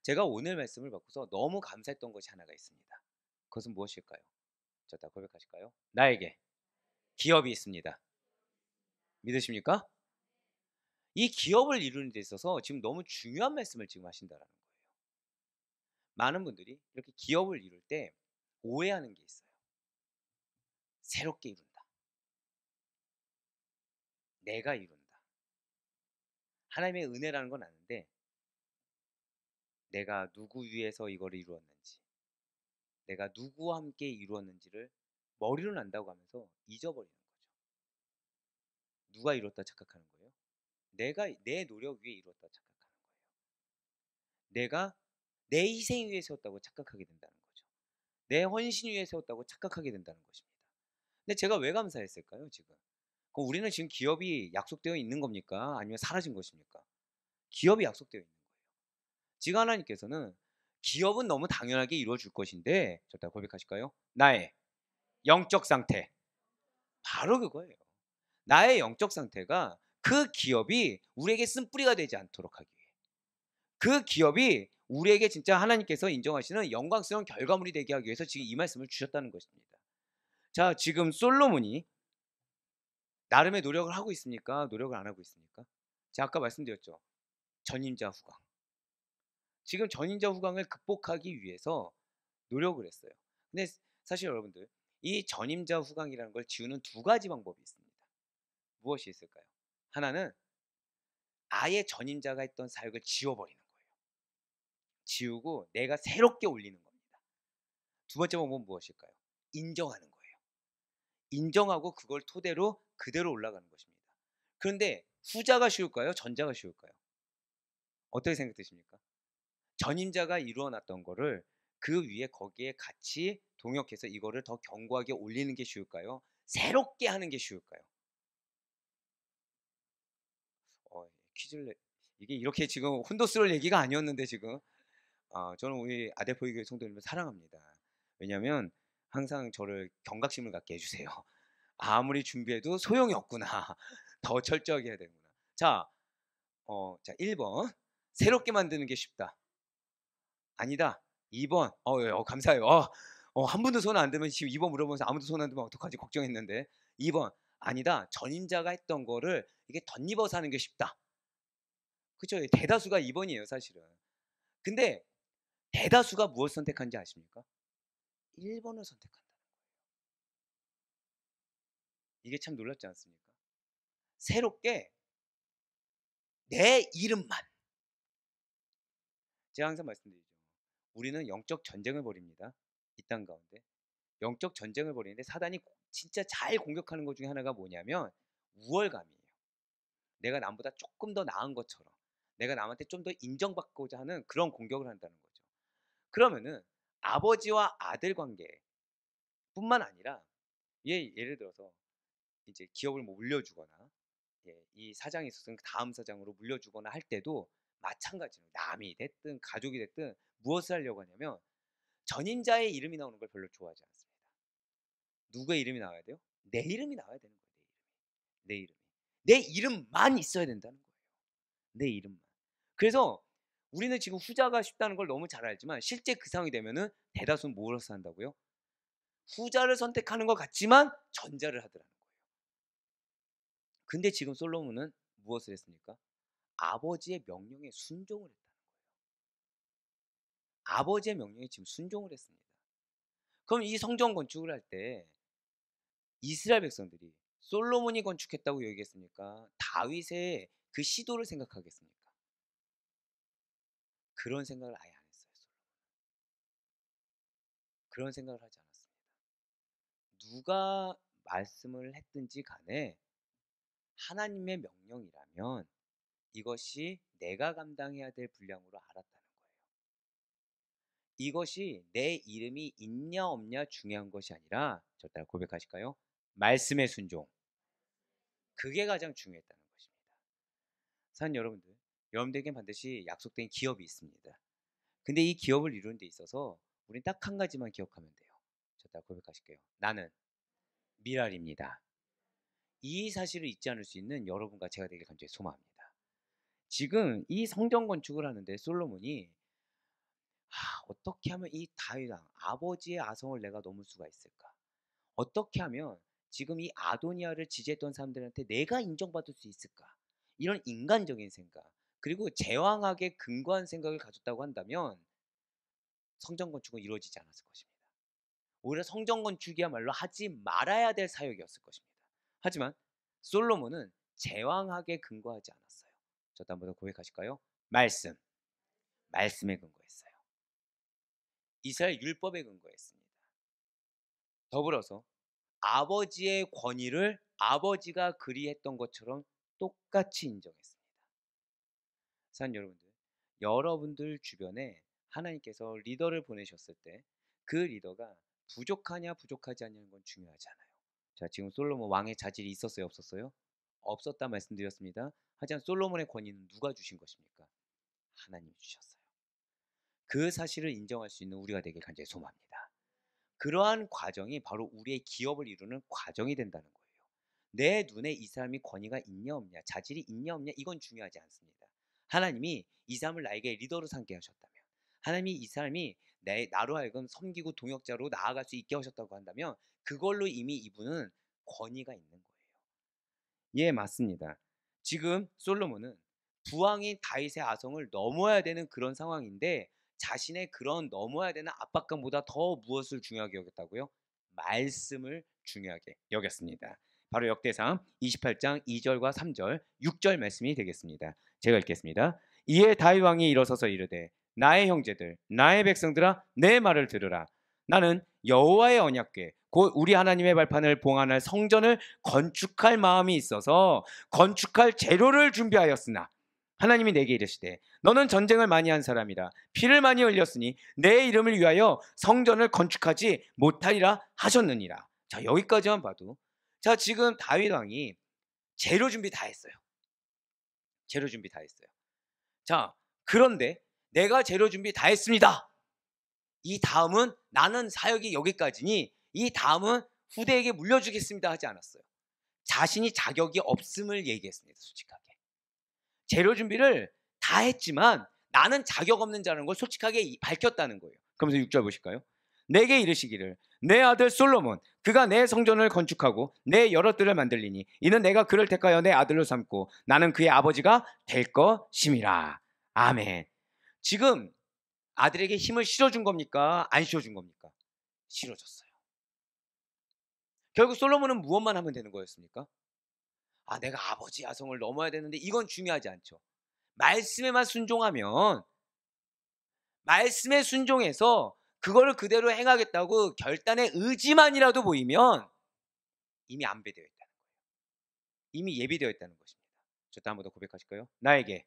제가 오늘 말씀을 받고서 너무 감사했던 것이 하나가 있습니다. 그것은 무엇일까요? 다 고백하실까요? 나에게 기업이 있습니다. 믿으십니까? 이 기업을 이루는 데 있어서 지금 너무 중요한 말씀을 지금 하신다는 거예요. 많은 분들이 이렇게 기업을 이룰 때 오해하는 게 있어요. 새롭게 이룬다. 내가 이룬다. 하나님의 은혜라는 건 아는데 내가 누구 위해서 이거를 이루었는지, 내가 누구와 함께 이루었는지를 머리로 안다고 하면서 잊어버리는 거죠. 누가 이뤘다 착각하는 거예요? 내가 내 노력 위에 이뤘다 착각하는 거예요. 내가 내 희생 위에 세웠다고 착각하게 된다는 거죠. 내 헌신 위에 세웠다고 착각하게 된다는 것입니다. 근데 제가 왜 감사했을까요, 지금? 그럼 우리는 지금 기업이 약속되어 있는 겁니까? 아니면 사라진 것입니까? 기업이 약속되어 있는 거예요. 지금 하나님께서는 기업은 너무 당연하게 이루어질 것인데, 저다 고백하실까요? 나의 영적 상태. 바로 그거예요. 나의 영적 상태가 그 기업이 우리에게 쓴뿌리가 되지 않도록 하기 위해, 그 기업이 우리에게 진짜 하나님께서 인정하시는 영광스러운 결과물이 되게 하기 위해서 지금 이 말씀을 주셨다는 것입니다. 자, 지금 솔로몬이 나름의 노력을 하고 있습니까? 노력을 안 하고 있습니까? 제가 아까 말씀드렸죠. 전임자 후광. 지금 전임자 후광을 극복하기 위해서 노력을 했어요. 근데 사실 여러분들, 이 전임자 후광이라는 걸 지우는 두 가지 방법이 있습니다. 무엇이 있을까요? 하나는 아예 전임자가 했던 사역을 지워버리는 거예요. 지우고 내가 새롭게 올리는 겁니다. 두 번째 방법은 무엇일까요? 인정하는 거예요. 인정하고 그걸 토대로 그대로 올라가는 것입니다. 그런데 후자가 쉬울까요? 전자가 쉬울까요? 어떻게 생각되십니까? 전임자가 이루어놨던 거를 그 위에 거기에 같이 동역해서 이거를 더 견고하게 올리는 게 쉬울까요? 새롭게 하는 게 쉬울까요? 퀴즈를 이게 이렇게 지금 혼돈스러울 얘기가 아니었는데 지금 저는 우리 아델포이교회 성도님을 사랑합니다. 왜냐하면 항상 저를 경각심을 갖게 해주세요. 아무리 준비해도 소용이 없구나. 더 철저하게 해야 되는구나. 자, 1번 새롭게 만드는 게 쉽다. 아니다. 2번 감사해요. 한 분도 손 안 들면 지금 2번 물어보면서 아무도 손 안 들면 어떡하지 걱정했는데 2번 아니다. 전임자가 했던 거를 이게 덧입어서 하는 게 쉽다. 그죠? 대다수가 2번이에요 사실은. 근데 대다수가 무엇을 선택한지 아십니까? 1번을 선택한다는 거예요. 이게 참 놀랍지 않습니까? 새롭게 내 이름만. 제가 항상 말씀드리죠. 우리는 영적 전쟁을 벌입니다. 이 땅 가운데. 영적 전쟁을 벌이는데 사단이 진짜 잘 공격하는 것 중에 하나가 뭐냐면 우월감이에요. 내가 남보다 조금 더 나은 것처럼 내가 남한테 좀 더 인정받고자 하는 그런 공격을 한다는 거죠. 그러면은 아버지와 아들 관계 뿐만 아니라 예를 들어서 이제 기업을 뭐 물려주거나 이 사장이 있었으면 다음 사장으로 물려주거나 할 때도 마찬가지로 남이 됐든 가족이 됐든 무엇을 하려고 하냐면 전임자의 이름이 나오는 걸 별로 좋아하지 않습니다. 누구의 이름이 나와야 돼요? 내 이름이 나와야 되는 거예요. 내 이름이. 내 이름만 있어야 된다는 거예요. 내 이름만. 그래서 우리는 지금 후자가 쉽다는 걸 너무 잘 알지만 실제 그 상황이 되면은 대다수는 무엇을 한다고요? 후자를 선택하는 것 같지만 전자를 하더라는 거예요. 근데 지금 솔로몬은 무엇을 했습니까? 아버지의 명령에 순종을 했다는 거예요. 아버지의 명령에 지금 순종을 했습니다. 그럼 이 성전 건축을 할 때 이스라엘 백성들이 솔로몬이 건축했다고 얘기했습니까? 다윗의 그 시도를 생각하겠습니까? 그런 생각을 아예 안 했어요. 그런 생각을 하지 않았습니다. 누가 말씀을 했든지 간에 하나님의 명령이라면 이것이 내가 감당해야 될 분량으로 알았다는 거예요. 이것이 내 이름이 있냐 없냐 중요한 것이 아니라 저 따라 고백하실까요? 말씀의 순종. 그게 가장 중요했다는 것입니다. 사는 여러분들에겐 반드시 약속된 기업이 있습니다. 근데 이 기업을 이루는 데 있어서 우린 딱 한 가지만 기억하면 돼요. 저 따라 고백하실게요. 나는 미랄입니다. 이 사실을 잊지 않을 수 있는 여러분과 제가 되길 간절히 소망합니다. 지금 이 성전 건축을 하는데 솔로몬이 어떻게 하면 이 다윗 왕 아버지의 아성을 내가 넘을 수가 있을까? 어떻게 하면 지금 이 아도니아를 지지했던 사람들한테 내가 인정받을 수 있을까? 이런 인간적인 생각 그리고 제왕학에 근거한 생각을 가졌다고 한다면 성전 건축은 이루어지지 않았을 것입니다. 오히려 성전 건축이야말로 하지 말아야 될 사역이었을 것입니다. 하지만 솔로몬은 제왕학에 근거하지 않았어요. 저도 한번 더 고백하실까요? 말씀에 근거했어요. 이스라엘 율법에 근거했습니다. 더불어서 아버지의 권위를 아버지가 그리했던 것처럼 똑같이 인정했습니다. 사는 여러분들 주변에 하나님께서 리더를 보내셨을 때 그 리더가 부족하냐 부족하지 않냐는 건 중요하지 않아요. 자, 지금 솔로몬 왕의 자질이 있었어요 없었어요? 없었다 말씀드렸습니다. 하지만 솔로몬의 권위는 누가 주신 것입니까? 하나님이 주셨어요. 그 사실을 인정할 수 있는 우리가 되길 간절히 소망합니다. 그러한 과정이 바로 우리의 기업을 이루는 과정이 된다는 거예요. 내 눈에 이 사람이 권위가 있냐 없냐, 자질이 있냐 없냐 이건 중요하지 않습니다. 하나님이 이 사람을 나에게 리더로 삼게 하셨다면, 하나님이 이 사람이 나로 하여금 섬기고 동역자로 나아갈 수 있게 하셨다고 한다면 그걸로 이미 이분은 권위가 있는 거예요. 예, 맞습니다. 지금 솔로몬은 부왕인 다윗의 아성을 넘어야 되는 그런 상황인데 자신의 그런 넘어야 되는 압박감보다 더 무엇을 중요하게 여겼다고요? 말씀을 중요하게 여겼습니다. 바로 역대상 28장 2절과 3절, 6절 말씀이 되겠습니다. 제가 읽겠습니다. 이에 다윗 왕이 일어서서 이르되 나의 형제들, 나의 백성들아 내 말을 들으라. 나는 여호와의 언약궤 곧 우리 하나님의 발판을 봉안할 성전을 건축할 마음이 있어서 건축할 재료를 준비하였으나 하나님이 내게 이르시되 너는 전쟁을 많이 한 사람이라 피를 많이 흘렸으니 내 이름을 위하여 성전을 건축하지 못하리라 하셨느니라. 자, 여기까지만 봐도, 자, 지금 다윗 왕이 재료 준비 다 했어요. 재료 준비 다 했어요. 자, 그런데 내가 재료 준비 다 했습니다. 이 다음은 나는 사역이 여기까지니 이 다음은 후대에게 물려주겠습니다 하지 않았어요. 자신이 자격이 없음을 얘기했습니다. 솔직하게. 재료 준비를 다 했지만 나는 자격 없는 자라는 걸 솔직하게 밝혔다는 거예요. 그러면서 6절 보실까요? 내게 이르시기를 내 아들 솔로몬 그가 내 성전을 건축하고 내 여러 뜰을 만들리니 이는 내가 그를 택하여 내 아들로 삼고 나는 그의 아버지가 될 것임이라. 아멘. 지금 아들에게 힘을 실어준 겁니까? 안 실어준 겁니까? 실어줬어요. 결국 솔로몬은 무엇만 하면 되는 거였습니까? 아, 내가 아버지 야성을 넘어야 되는데 이건 중요하지 않죠. 말씀에만 순종하면, 말씀에 순종해서 그거를 그대로 행하겠다고 결단의 의지만이라도 보이면 이미 안배되어 있다는 거예요. 이미 예비되어 있다는 것입니다. 저도 한 번 더 고백하실까요? 나에게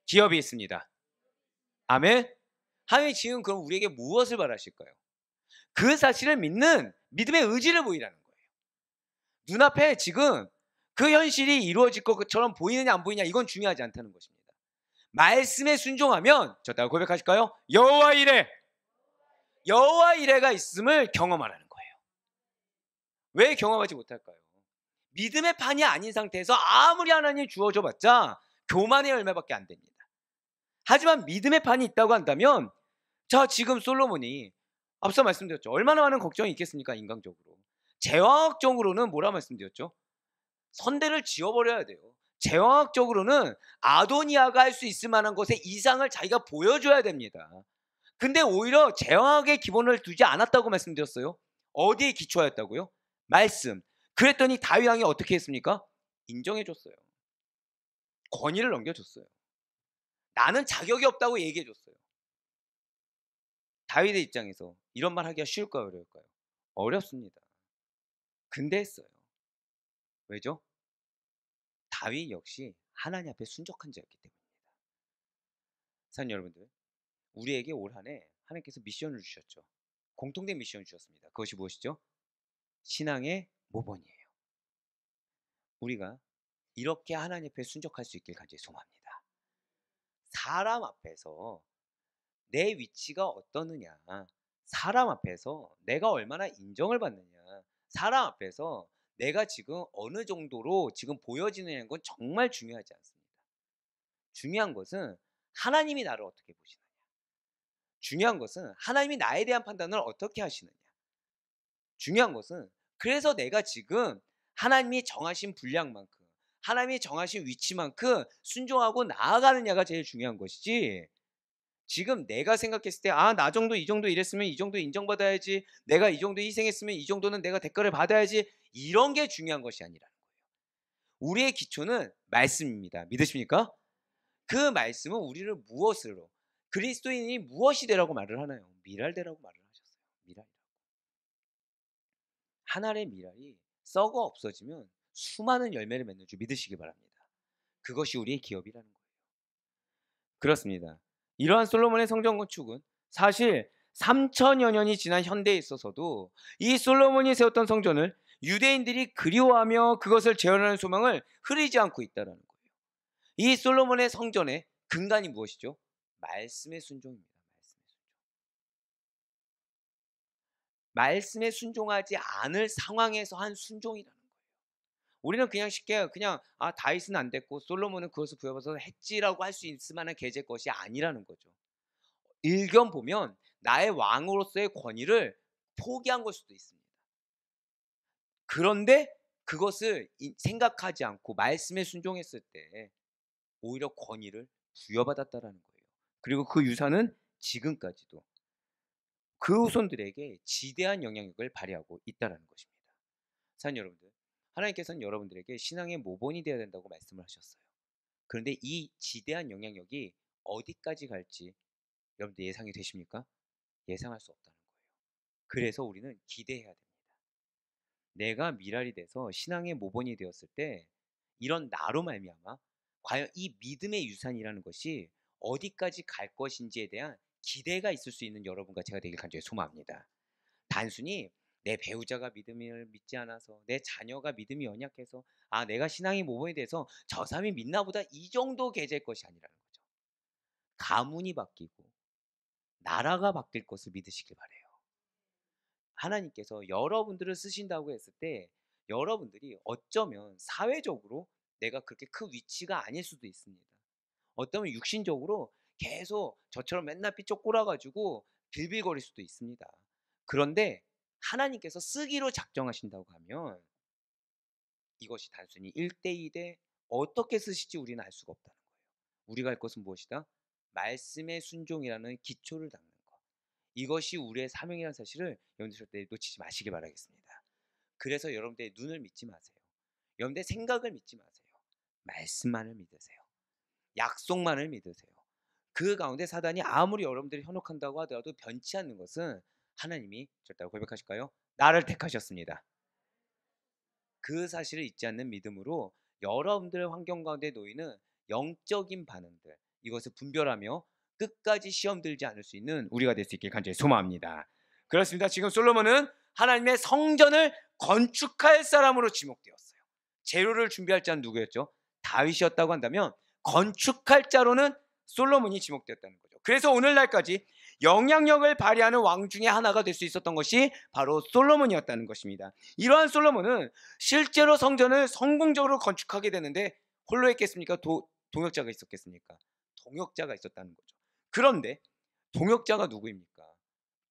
기업이 있습니다. 아멘. 하나님이 지금 그럼 우리에게 무엇을 바라실까요? 그 사실을 믿는 믿음의 의지를 보이라는 거예요. 눈앞에 지금 그 현실이 이루어질 것처럼 보이느냐 안 보이냐 이건 중요하지 않다는 것입니다. 말씀에 순종하면, 저 따라 고백하실까요? 여호와 이레, 여호와 이레가 있음을 경험하라는 거예요. 왜 경험하지 못할까요? 믿음의 판이 아닌 상태에서 아무리 하나님이 주어줘 봤자 교만의 열매밖에 안 됩니다. 하지만 믿음의 판이 있다고 한다면, 자, 지금 솔로몬이 앞서 말씀드렸죠. 얼마나 많은 걱정이 있겠습니까? 인간적으로. 제왕학적으로는 뭐라 말씀드렸죠? 선대를 지어버려야 돼요. 제왕학적으로는 아도니아가 할 수 있을 만한 것의 이상을 자기가 보여줘야 됩니다. 근데 오히려 제왕학의 기본을 두지 않았다고 말씀드렸어요. 어디에 기초하였다고요? 말씀. 그랬더니 다윗 왕이 어떻게 했습니까? 인정해줬어요. 권위를 넘겨줬어요. 나는 자격이 없다고 얘기해줬어요. 다윗의 입장에서 이런 말 하기가 쉬울까요? 어려울까요? 어렵습니다. 근데 했어요. 왜죠? 다윗 역시 하나님 앞에 순종한 자였기 때문입니다. 사랑하는 여러분들, 우리에게 올 한 해 하나님께서 미션을 주셨죠. 공통된 미션을 주셨습니다. 그것이 무엇이죠? 신앙의 모본이에요. 우리가 이렇게 하나님 앞에 순종할 수 있길 간절히 소망합니다. 사람 앞에서 내 위치가 어떠느냐, 사람 앞에서 내가 얼마나 인정을 받느냐, 사람 앞에서 내가 지금 어느 정도로 지금 보여지느냐는 건 정말 중요하지 않습니다. 중요한 것은 하나님이 나를 어떻게 보시느냐, 중요한 것은 하나님이 나에 대한 판단을 어떻게 하시느냐, 중요한 것은 그래서 내가 지금 하나님이 정하신 분량만큼, 하나님이 정하신 위치만큼 순종하고 나아가느냐가 제일 중요한 것이지, 지금 내가 생각했을 때 나 정도 이 정도 이랬으면 이 정도 인정받아야지, 내가 이 정도 희생했으면 이 정도는 내가 대가를 받아야지, 이런 게 중요한 것이 아니라는 거예요. 우리의 기초는 말씀입니다. 믿으십니까? 그 말씀은 우리를 무엇으로, 그리스도인이 무엇이 되라고 말을 하나요? 미랄되라고 말을 하셨어요. 미랄이라고. 하나의 미랄이 썩어 없어지면 수많은 열매를 맺는 줄 믿으시기 바랍니다. 그것이 우리의 기업이라는 거예요. 그렇습니다. 이러한 솔로몬의 성전 건축은 사실 3000여 년이 지난 현대에 있어서도 이 솔로몬이 세웠던 성전을 유대인들이 그리워하며 그것을 재현하는 소망을 흐리지 않고 있다는 거예요. 이 솔로몬의 성전의 근간이 무엇이죠? 말씀의 순종입니다. 말씀에 순종하지 않을 상황에서 한 순종이라는 거예요. 우리는 그냥 쉽게 그냥 다윗은 안 됐고 솔로몬은 그것을 부여받아서 했지라고 할 수 있을 만한 계제 것이 아니라는 거죠. 일견 보면 나의 왕으로서의 권위를 포기한 걸 수도 있습니다. 그런데 그것을 생각하지 않고 말씀에 순종했을 때 오히려 권위를 부여받았다라는 거예요. 그리고 그 유산은 지금까지도 그 후손들에게 지대한 영향력을 발휘하고 있다는 것입니다. 사랑하는 여러분들, 하나님께서는 여러분들에게 신앙의 모본이 되어야 된다고 말씀을 하셨어요. 그런데 이 지대한 영향력이 어디까지 갈지 여러분들 예상이 되십니까? 예상할 수 없다는 거예요. 그래서 우리는 기대해야 됩니다. 내가 미랄이 돼서 신앙의 모본이 되었을 때 이런 나로 말미암아 과연 이 믿음의 유산이라는 것이 어디까지 갈 것인지에 대한 기대가 있을 수 있는 여러분과 제가 되길 간절히 소망합니다. 단순히 내 배우자가 믿음을 믿지 않아서, 내 자녀가 믿음이 연약해서, 내가 신앙이 모범이 돼서 저 사람이 믿나 보다, 이 정도 계제일 것이 아니라는 거죠. 가문이 바뀌고 나라가 바뀔 것을 믿으시길 바래요. 하나님께서 여러분들을 쓰신다고 했을 때 여러분들이 어쩌면 사회적으로 내가 그렇게 큰 위치가 아닐 수도 있습니다. 어쩌면 육신적으로 계속 저처럼 맨날 삐쩍 꼴아가지고 빌빌거릴 수도 있습니다. 그런데 하나님께서 쓰기로 작정하신다고 하면 이것이 단순히 1대2대 어떻게 쓰실지 우리는 알 수가 없다는 거예요. 우리가 할 것은 무엇이다? 말씀의 순종이라는 기초를 닦는 것. 이것이 우리의 사명이라는 사실을 여러분들 절대 놓치지 마시길 바라겠습니다. 그래서 여러분들의 눈을 믿지 마세요. 여러분들의 생각을 믿지 마세요. 말씀만을 믿으세요. 약속만을 믿으세요. 그 가운데 사단이 아무리 여러분들이 현혹한다고 하더라도 변치 않는 것은 하나님이 절대로 고백하실까요? 나를 택하셨습니다. 그 사실을 잊지 않는 믿음으로 여러분들의 환경 가운데 놓이는 영적인 반응들, 이것을 분별하며 끝까지 시험 들지 않을 수 있는 우리가 될 수 있길 간절히 소망합니다. 그렇습니다. 지금 솔로몬은 하나님의 성전을 건축할 사람으로 지목되었어요. 재료를 준비할 자는 누구였죠? 다윗이었다고 한다면 건축할 자로는 솔로몬이 지목되었다는 거죠. 그래서 오늘날까지 영향력을 발휘하는 왕 중에 하나가 될 수 있었던 것이 바로 솔로몬이었다는 것입니다. 이러한 솔로몬은 실제로 성전을 성공적으로 건축하게 되는데 홀로 했겠습니까? 동역자가 있었겠습니까? 동역자가 있었다는 거죠. 그런데 동역자가 누구입니까?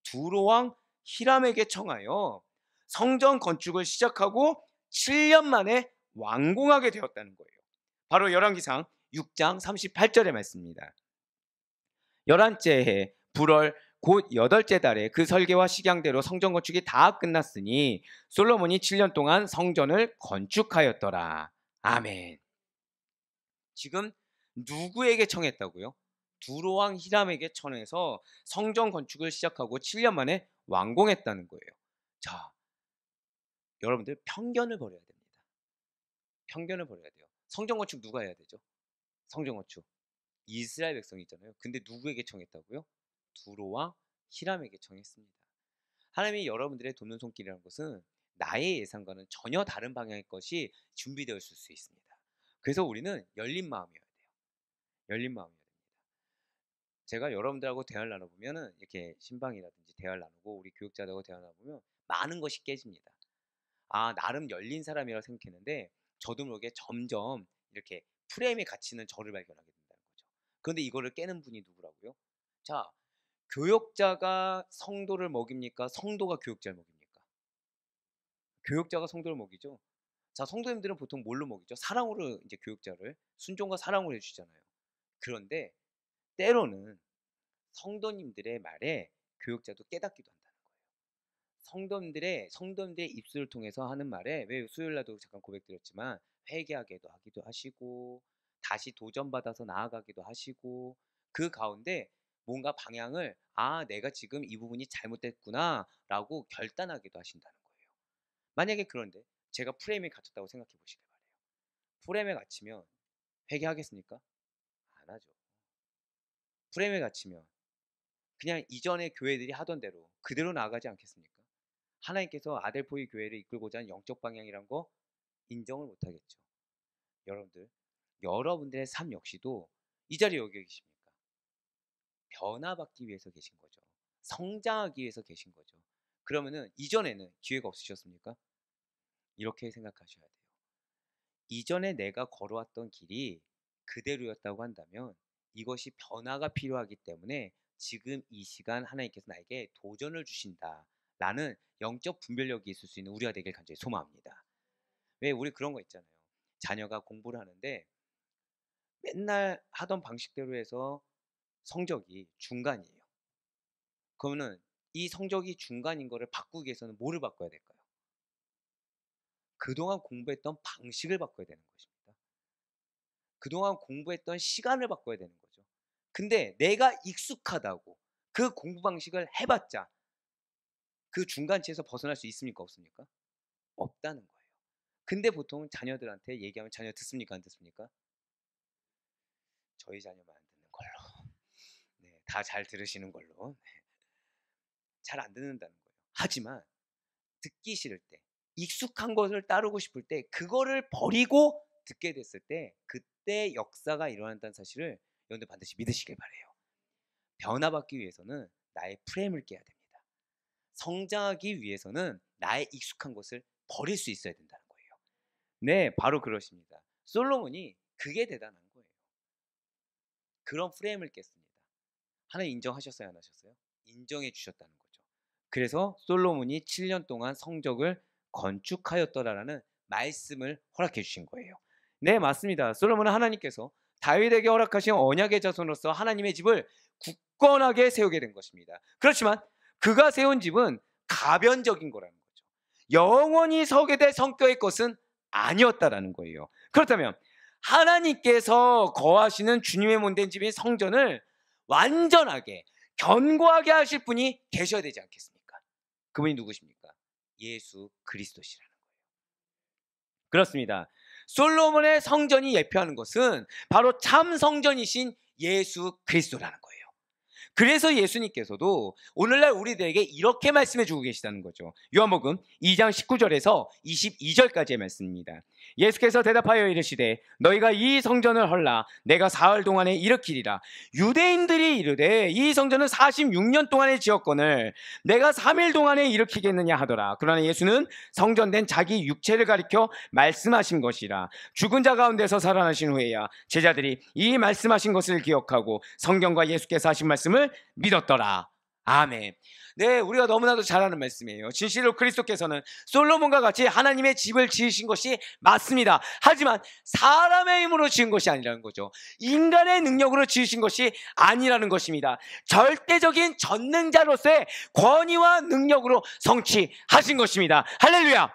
두로왕 히람에게 청하여 성전 건축을 시작하고 7년 만에 완공하게 되었다는 거예요. 바로 열왕기상 6장 38절의 말씀입니다. 11째 해 불월 곧 8째 달에 그 설계와 식양대로 성전 건축이 다 끝났으니 솔로몬이 7년 동안 성전을 건축하였더라. 아멘. 지금 누구에게 청했다고요? 두로왕 히람에게 청해서 성전 건축을 시작하고 7년 만에 완공했다는 거예요. 자, 여러분들 편견을 버려야 됩니다. 편견을 버려야 돼요. 성전 건축 누가 해야 되죠? 성전 건축 이스라엘 백성이 있잖아요. 근데 누구에게 청했다고요? 두로와 히람에게 청했습니다. 하나님이 여러분들의 돕는 손길이라는 것은 나의 예상과는 전혀 다른 방향의 것이 준비되어 있을 수 있습니다. 그래서 우리는 열린 마음이어야 돼요. 열린 마음이어야 됩니다. 제가 여러분들하고 대화를 나눠보면 이렇게 신방이라든지 대화를 나누고 우리 교육자들하고 대화를 나눠보면 많은 것이 깨집니다. 나름 열린 사람이라고 생각했는데 저도 모르게 점점 이렇게 프레임에 갇히는 저를 발견하게 된다는 거죠. 그런데 이거를 깨는 분이 누구라고요? 자, 교역자가 성도를 먹입니까? 성도가 교역자를 먹입니까? 교역자가 성도를 먹이죠. 자, 성도님들은 보통 뭘로 먹이죠? 사랑으로 이제 교역자를 순종과 사랑으로 해주잖아요. 그런데 때로는 성도님들의 말에 교역자도 깨닫기도 한다는 거예요. 성도님들의 입술을 통해서 하는 말에, 왜 수요일날도 잠깐 고백드렸지만 회개하게도 하기도 하시고 다시 도전받아서 나아가기도 하시고 그 가운데 뭔가 방향을 내가 지금 이 부분이 잘못됐구나 라고 결단하기도 하신다는 거예요. 만약에 그런데 제가 프레임에 갇혔다고 생각해 보시길 바래요. 프레임에 갇히면 회개하겠습니까? 안 하죠. 프레임에 갇히면 그냥 이전에 교회들이 하던 대로 그대로 나아가지 않겠습니까? 하나님께서 아델포이 교회를 이끌고자 하는 영적 방향이란 거 인정을 못하겠죠. 여러분들의 삶 역시도 이 자리에 여기 계십니까? 변화받기 위해서 계신 거죠. 성장하기 위해서 계신 거죠. 그러면은 이전에는 기회가 없으셨습니까? 이렇게 생각하셔야 돼요. 이전에 내가 걸어왔던 길이 그대로였다고 한다면 이것이 변화가 필요하기 때문에 지금 이 시간 하나님께서 나에게 도전을 주신다라는 영적 분별력이 있을 수 있는 우리가 되길 간절히 소망합니다. 왜 우리 그런 거 있잖아요. 자녀가 공부를 하는데 맨날 하던 방식대로 해서 성적이 중간이에요. 그러면은 이 성적이 중간인 거를 바꾸기 위해서는 뭐를 바꿔야 될까요? 그동안 공부했던 방식을 바꿔야 되는 것입니다. 그동안 공부했던 시간을 바꿔야 되는 거죠. 근데 내가 익숙하다고 그 공부 방식을 해봤자 그 중간치에서 벗어날 수 있습니까? 없습니까? 없다는 거예요. 근데 보통 자녀들한테 얘기하면 자녀 듣습니까? 안 듣습니까? 저희 자녀만 안 듣는 걸로. 네, 다 잘 들으시는 걸로. 네. 잘 안 듣는다는 거예요. 하지만 듣기 싫을 때, 익숙한 것을 따르고 싶을 때, 그거를 버리고 듣게 됐을 때, 그때 역사가 일어난다는 사실을 여러분들 반드시 믿으시길 바래요. 변화받기 위해서는 나의 프레임을 깨야 됩니다. 성장하기 위해서는 나의 익숙한 것을 버릴 수 있어야 된다는 거예요. 네, 바로 그러십니다. 솔로몬이 그게 대단한 거예요. 그런 프레임을 깼습니다. 하나님 인정하셨어요, 안 하셨어요? 인정해 주셨다는 거죠. 그래서 솔로몬이 7년 동안 성적을 건축하였더라라는 말씀을 허락해 주신 거예요. 네, 맞습니다. 솔로몬은 하나님께서 다윗에게 허락하신 언약의 자손으로서 하나님의 집을 굳건하게 세우게 된 것입니다. 그렇지만 그가 세운 집은 가변적인 거라는 거죠. 영원히 서게 될 성격의 것은 아니었다라는 거예요. 그렇다면 하나님께서 거하시는 주님의 몸된 집인 성전을 완전하게 견고하게 하실 분이 계셔야 되지 않겠습니까? 그분이 누구십니까? 예수 그리스도시라는 거예요. 그렇습니다. 솔로몬의 성전이 예표하는 것은 바로 참 성전이신 예수 그리스도라는 거예요. 그래서 예수님께서도 오늘날 우리들에게 이렇게 말씀해 주고 계시다는 거죠. 요한복음 2장 19절에서 22절까지의 말씀입니다. 예수께서 대답하여 이르시되 너희가 이 성전을 헐라 내가 사흘 동안에 일으키리라. 유대인들이 이르되 이 성전은 46년 동안에 지었거늘 내가 3일 동안에 일으키겠느냐 하더라. 그러나 예수는 성전된 자기 육체를 가리켜 말씀하신 것이라. 죽은 자 가운데서 살아나신 후에야 제자들이 이 말씀하신 것을 기억하고 성경과 예수께서 하신 말씀을 믿었더라. 아멘. 네, 우리가 너무나도 잘 아는 말씀이에요. 진실로 그리스도께서는 솔로몬과 같이 하나님의 집을 지으신 것이 맞습니다. 하지만 사람의 힘으로 지은 것이 아니라는 거죠. 인간의 능력으로 지으신 것이 아니라는 것입니다. 절대적인 전능자로서의 권위와 능력으로 성취하신 것입니다. 할렐루야.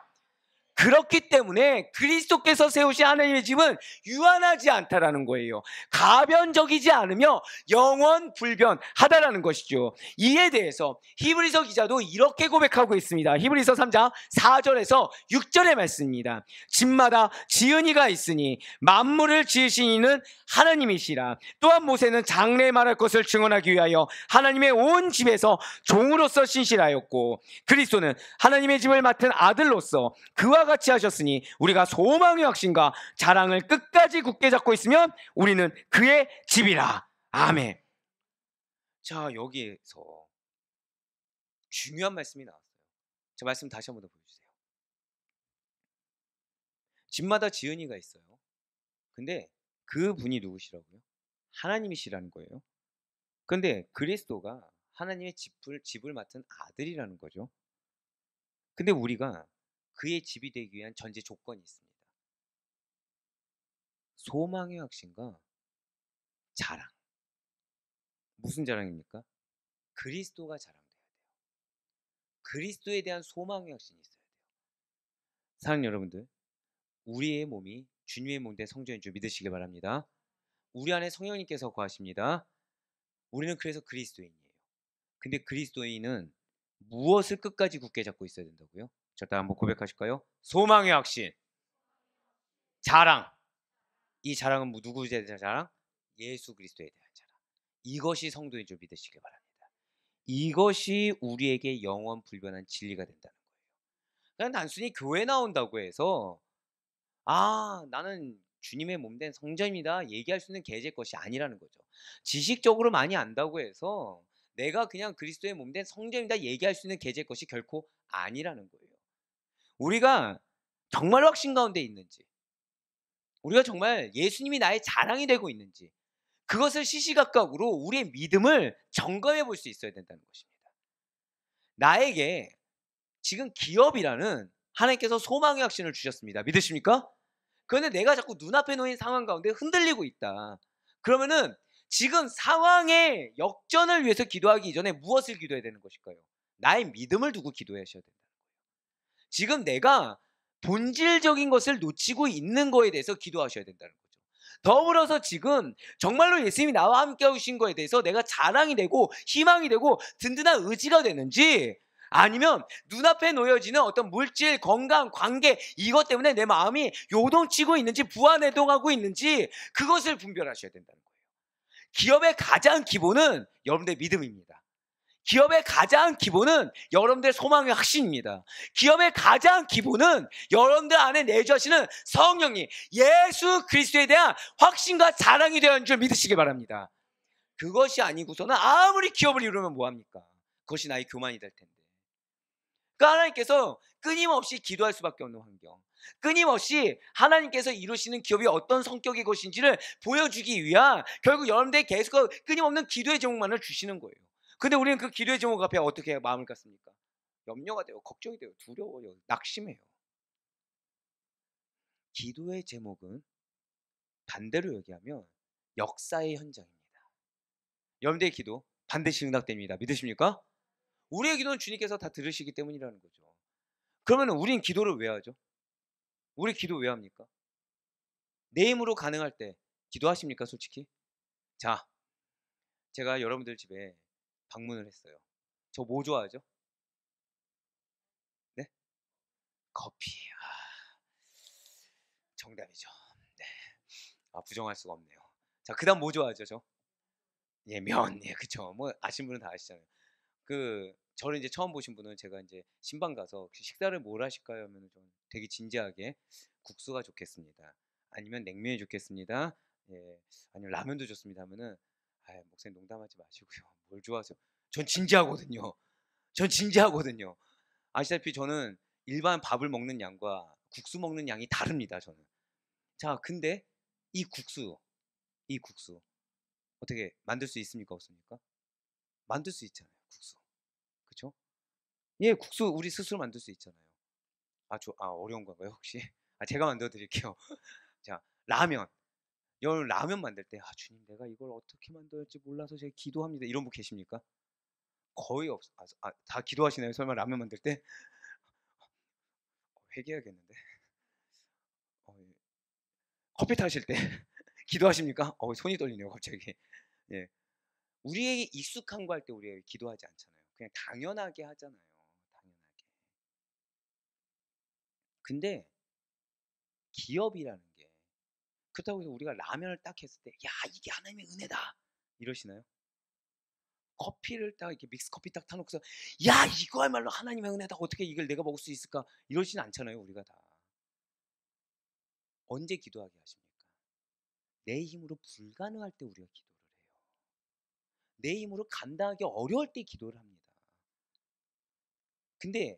그렇기 때문에 그리스도께서 세우신 하나님의 집은 유한하지 않다라는 거예요. 가변적이지 않으며 영원 불변하다라는 것이죠. 이에 대해서 히브리서 기자도 이렇게 고백하고 있습니다. 히브리서 3장 4절에서 6절의 말씀입니다. 집마다 지은이가 있으니 만물을 지으신 이는 하나님이시라. 또한 모세는 장래에 말할 것을 증언하기 위하여 하나님의 온 집에서 종으로서 신실하였고 그리스도는 하나님의 집을 맡은 아들로서 그와 같이 하셨으니 우리가 소망의 확신과 자랑을 끝까지 굳게 잡고 있으면 우리는 그의 집이라. 아멘. 자, 여기에서 중요한 말씀이 나왔어요. 저 말씀 다시 한번 더 보여주세요. 집마다 지은이가 있어요. 근데 그 분이 누구시라고요? 하나님이시라는 거예요. 근데 그리스도가 하나님의 집을 맡은 아들이라는 거죠. 근데 우리가 그의 집이 되기 위한 전제 조건이 있습니다. 소망의 확신과 자랑. 무슨 자랑입니까? 그리스도가 자랑돼야 돼요. 그리스도에 대한 소망의 확신이 있어야 돼요. 사랑하는 여러분들, 우리의 몸이 주님의 몸된 성전인 줄 믿으시기 바랍니다. 우리 안에 성령님께서 거하십니다. 우리는 그래서 그리스도인이에요. 근데 그리스도인은 무엇을 끝까지 굳게 잡고 있어야 된다고요? 자, 일단 한번 고백하실까요? 소망의 확신, 자랑. 이 자랑은 누구에 대한 자랑? 예수 그리스도에 대한 자랑. 이것이 성도인 줄 믿으시기 바랍니다. 이것이 우리에게 영원 불변한 진리가 된다는 거예요. 그냥 단순히 교회 나온다고 해서 나는 주님의 몸된 성전입니다 얘기할 수 있는 계제 것이 아니라는 거죠. 지식적으로 많이 안다고 해서 내가 그냥 그리스도의 몸된 성전입니다 얘기할 수 있는 계제 것이 결코 아니라는 거예요. 우리가 정말 확신 가운데 있는지, 우리가 정말 예수님이 나의 자랑이 되고 있는지, 그것을 시시각각으로 우리의 믿음을 점검해 볼 수 있어야 된다는 것입니다. 나에게 지금 기업이라는 하나님께서 소망의 확신을 주셨습니다. 믿으십니까? 그런데 내가 자꾸 눈앞에 놓인 상황 가운데 흔들리고 있다. 그러면은 지금 상황의 역전을 위해서 기도하기 이전에 무엇을 기도해야 되는 것일까요? 나의 믿음을 두고 기도하셔야 된다는 거예요. 지금 내가 본질적인 것을 놓치고 있는 거에 대해서 기도하셔야 된다는 거죠. 더불어서 지금 정말로 예수님이 나와 함께 하신 거에 대해서 내가 자랑이 되고 희망이 되고 든든한 의지가 되는지, 아니면 눈앞에 놓여지는 어떤 물질, 건강, 관계, 이것 때문에 내 마음이 요동치고 있는지, 부안해동하고 있는지, 그것을 분별하셔야 된다는 거예요. 기업의 가장 기본은 여러분들의 믿음입니다. 기업의 가장 기본은 여러분들의 소망의 확신입니다. 기업의 가장 기본은 여러분들 안에 내주하시는 성령이 예수 그리스도에 대한 확신과 자랑이 되는 줄 믿으시기 바랍니다. 그것이 아니고서는 아무리 기업을 이루면 뭐합니까? 그것이 나의 교만이 될 텐데. 그러니까 하나님께서 끊임없이 기도할 수밖에 없는 환경, 끊임없이 하나님께서 이루시는 기업이 어떤 성격의 것인지를 보여주기 위한 결국 여러분들이 계속 끊임없는 기도의 제목만을 주시는 거예요. 근데 우리는 그 기도의 제목 앞에 어떻게 마음을 갖습니까? 염려가 돼요. 걱정이 돼요. 두려워요. 낙심해요. 기도의 제목은 반대로 얘기하면 역사의 현장입니다. 여러분들의 기도 반드시 응답됩니다. 믿으십니까? 우리의 기도는 주님께서 다 들으시기 때문이라는 거죠. 그러면 우린 기도를 왜 하죠? 우리 기도 왜 합니까? 내 힘으로 가능할 때 기도하십니까? 솔직히? 자, 제가 여러분들 집에 방문을 했어요. 저 뭐 좋아하죠? 네? 커피. 정답이죠. 네. 부정할 수가 없네요. 자, 그다음 뭐 좋아하죠, 저? 예, 면. 예, 그쵸. 뭐 아시는 분은 다 아시잖아요. 저를 이제 처음 보신 분은 제가 이제 신방 가서 혹시 식사를 뭘 하실까요? 하면 좀 되게 진지하게 국수가 좋겠습니다. 아니면 냉면이 좋겠습니다. 예, 아니면 라면도 좋습니다. 하면은 목사님 농담하지 마시고요. 뭘 좋아하세요? 전 진지하거든요. 전 진지하거든요. 아시다시피 저는 일반 밥을 먹는 양과 국수 먹는 양이 다릅니다. 저는. 자, 근데 이 국수 어떻게 만들 수 있습니까? 없습니까? 만들 수 있잖아요. 국수. 그쵸? 예, 국수 우리 스스로 만들 수 있잖아요. 어려운 건가요, 혹시? 제가 만들어 드릴게요. 자, 라면. 여러분 라면 만들 때 주님 내가 이걸 어떻게 만들어야 할지 몰라서 제가 기도합니다. 이런 분 계십니까? 거의 다 기도하시나요? 설마 라면 만들 때? 회개해야겠는데. 예. 커피 타실 때 기도하십니까? 손이 떨리네요, 갑자기. 예. 우리에게 익숙한 거 할 때 우리가 기도하지 않잖아요. 그냥 당연하게 하잖아요. 당연하게. 근데 기업이라는 게 그렇다고 해서 우리가 라면을 딱 했을 때 야, 이게 하나님의 은혜다 이러시나요? 커피를 딱 이렇게 믹스 커피 딱 타놓고서 야, 이거야말로 하나님의 은혜다, 어떻게 이걸 내가 먹을 수 있을까 이러진 않잖아요. 우리가 다. 언제 기도하게 하십니까? 내 힘으로 불가능할 때 우리가 기도를 해요. 내 힘으로 감당하기 어려울 때 기도를 합니다. 근데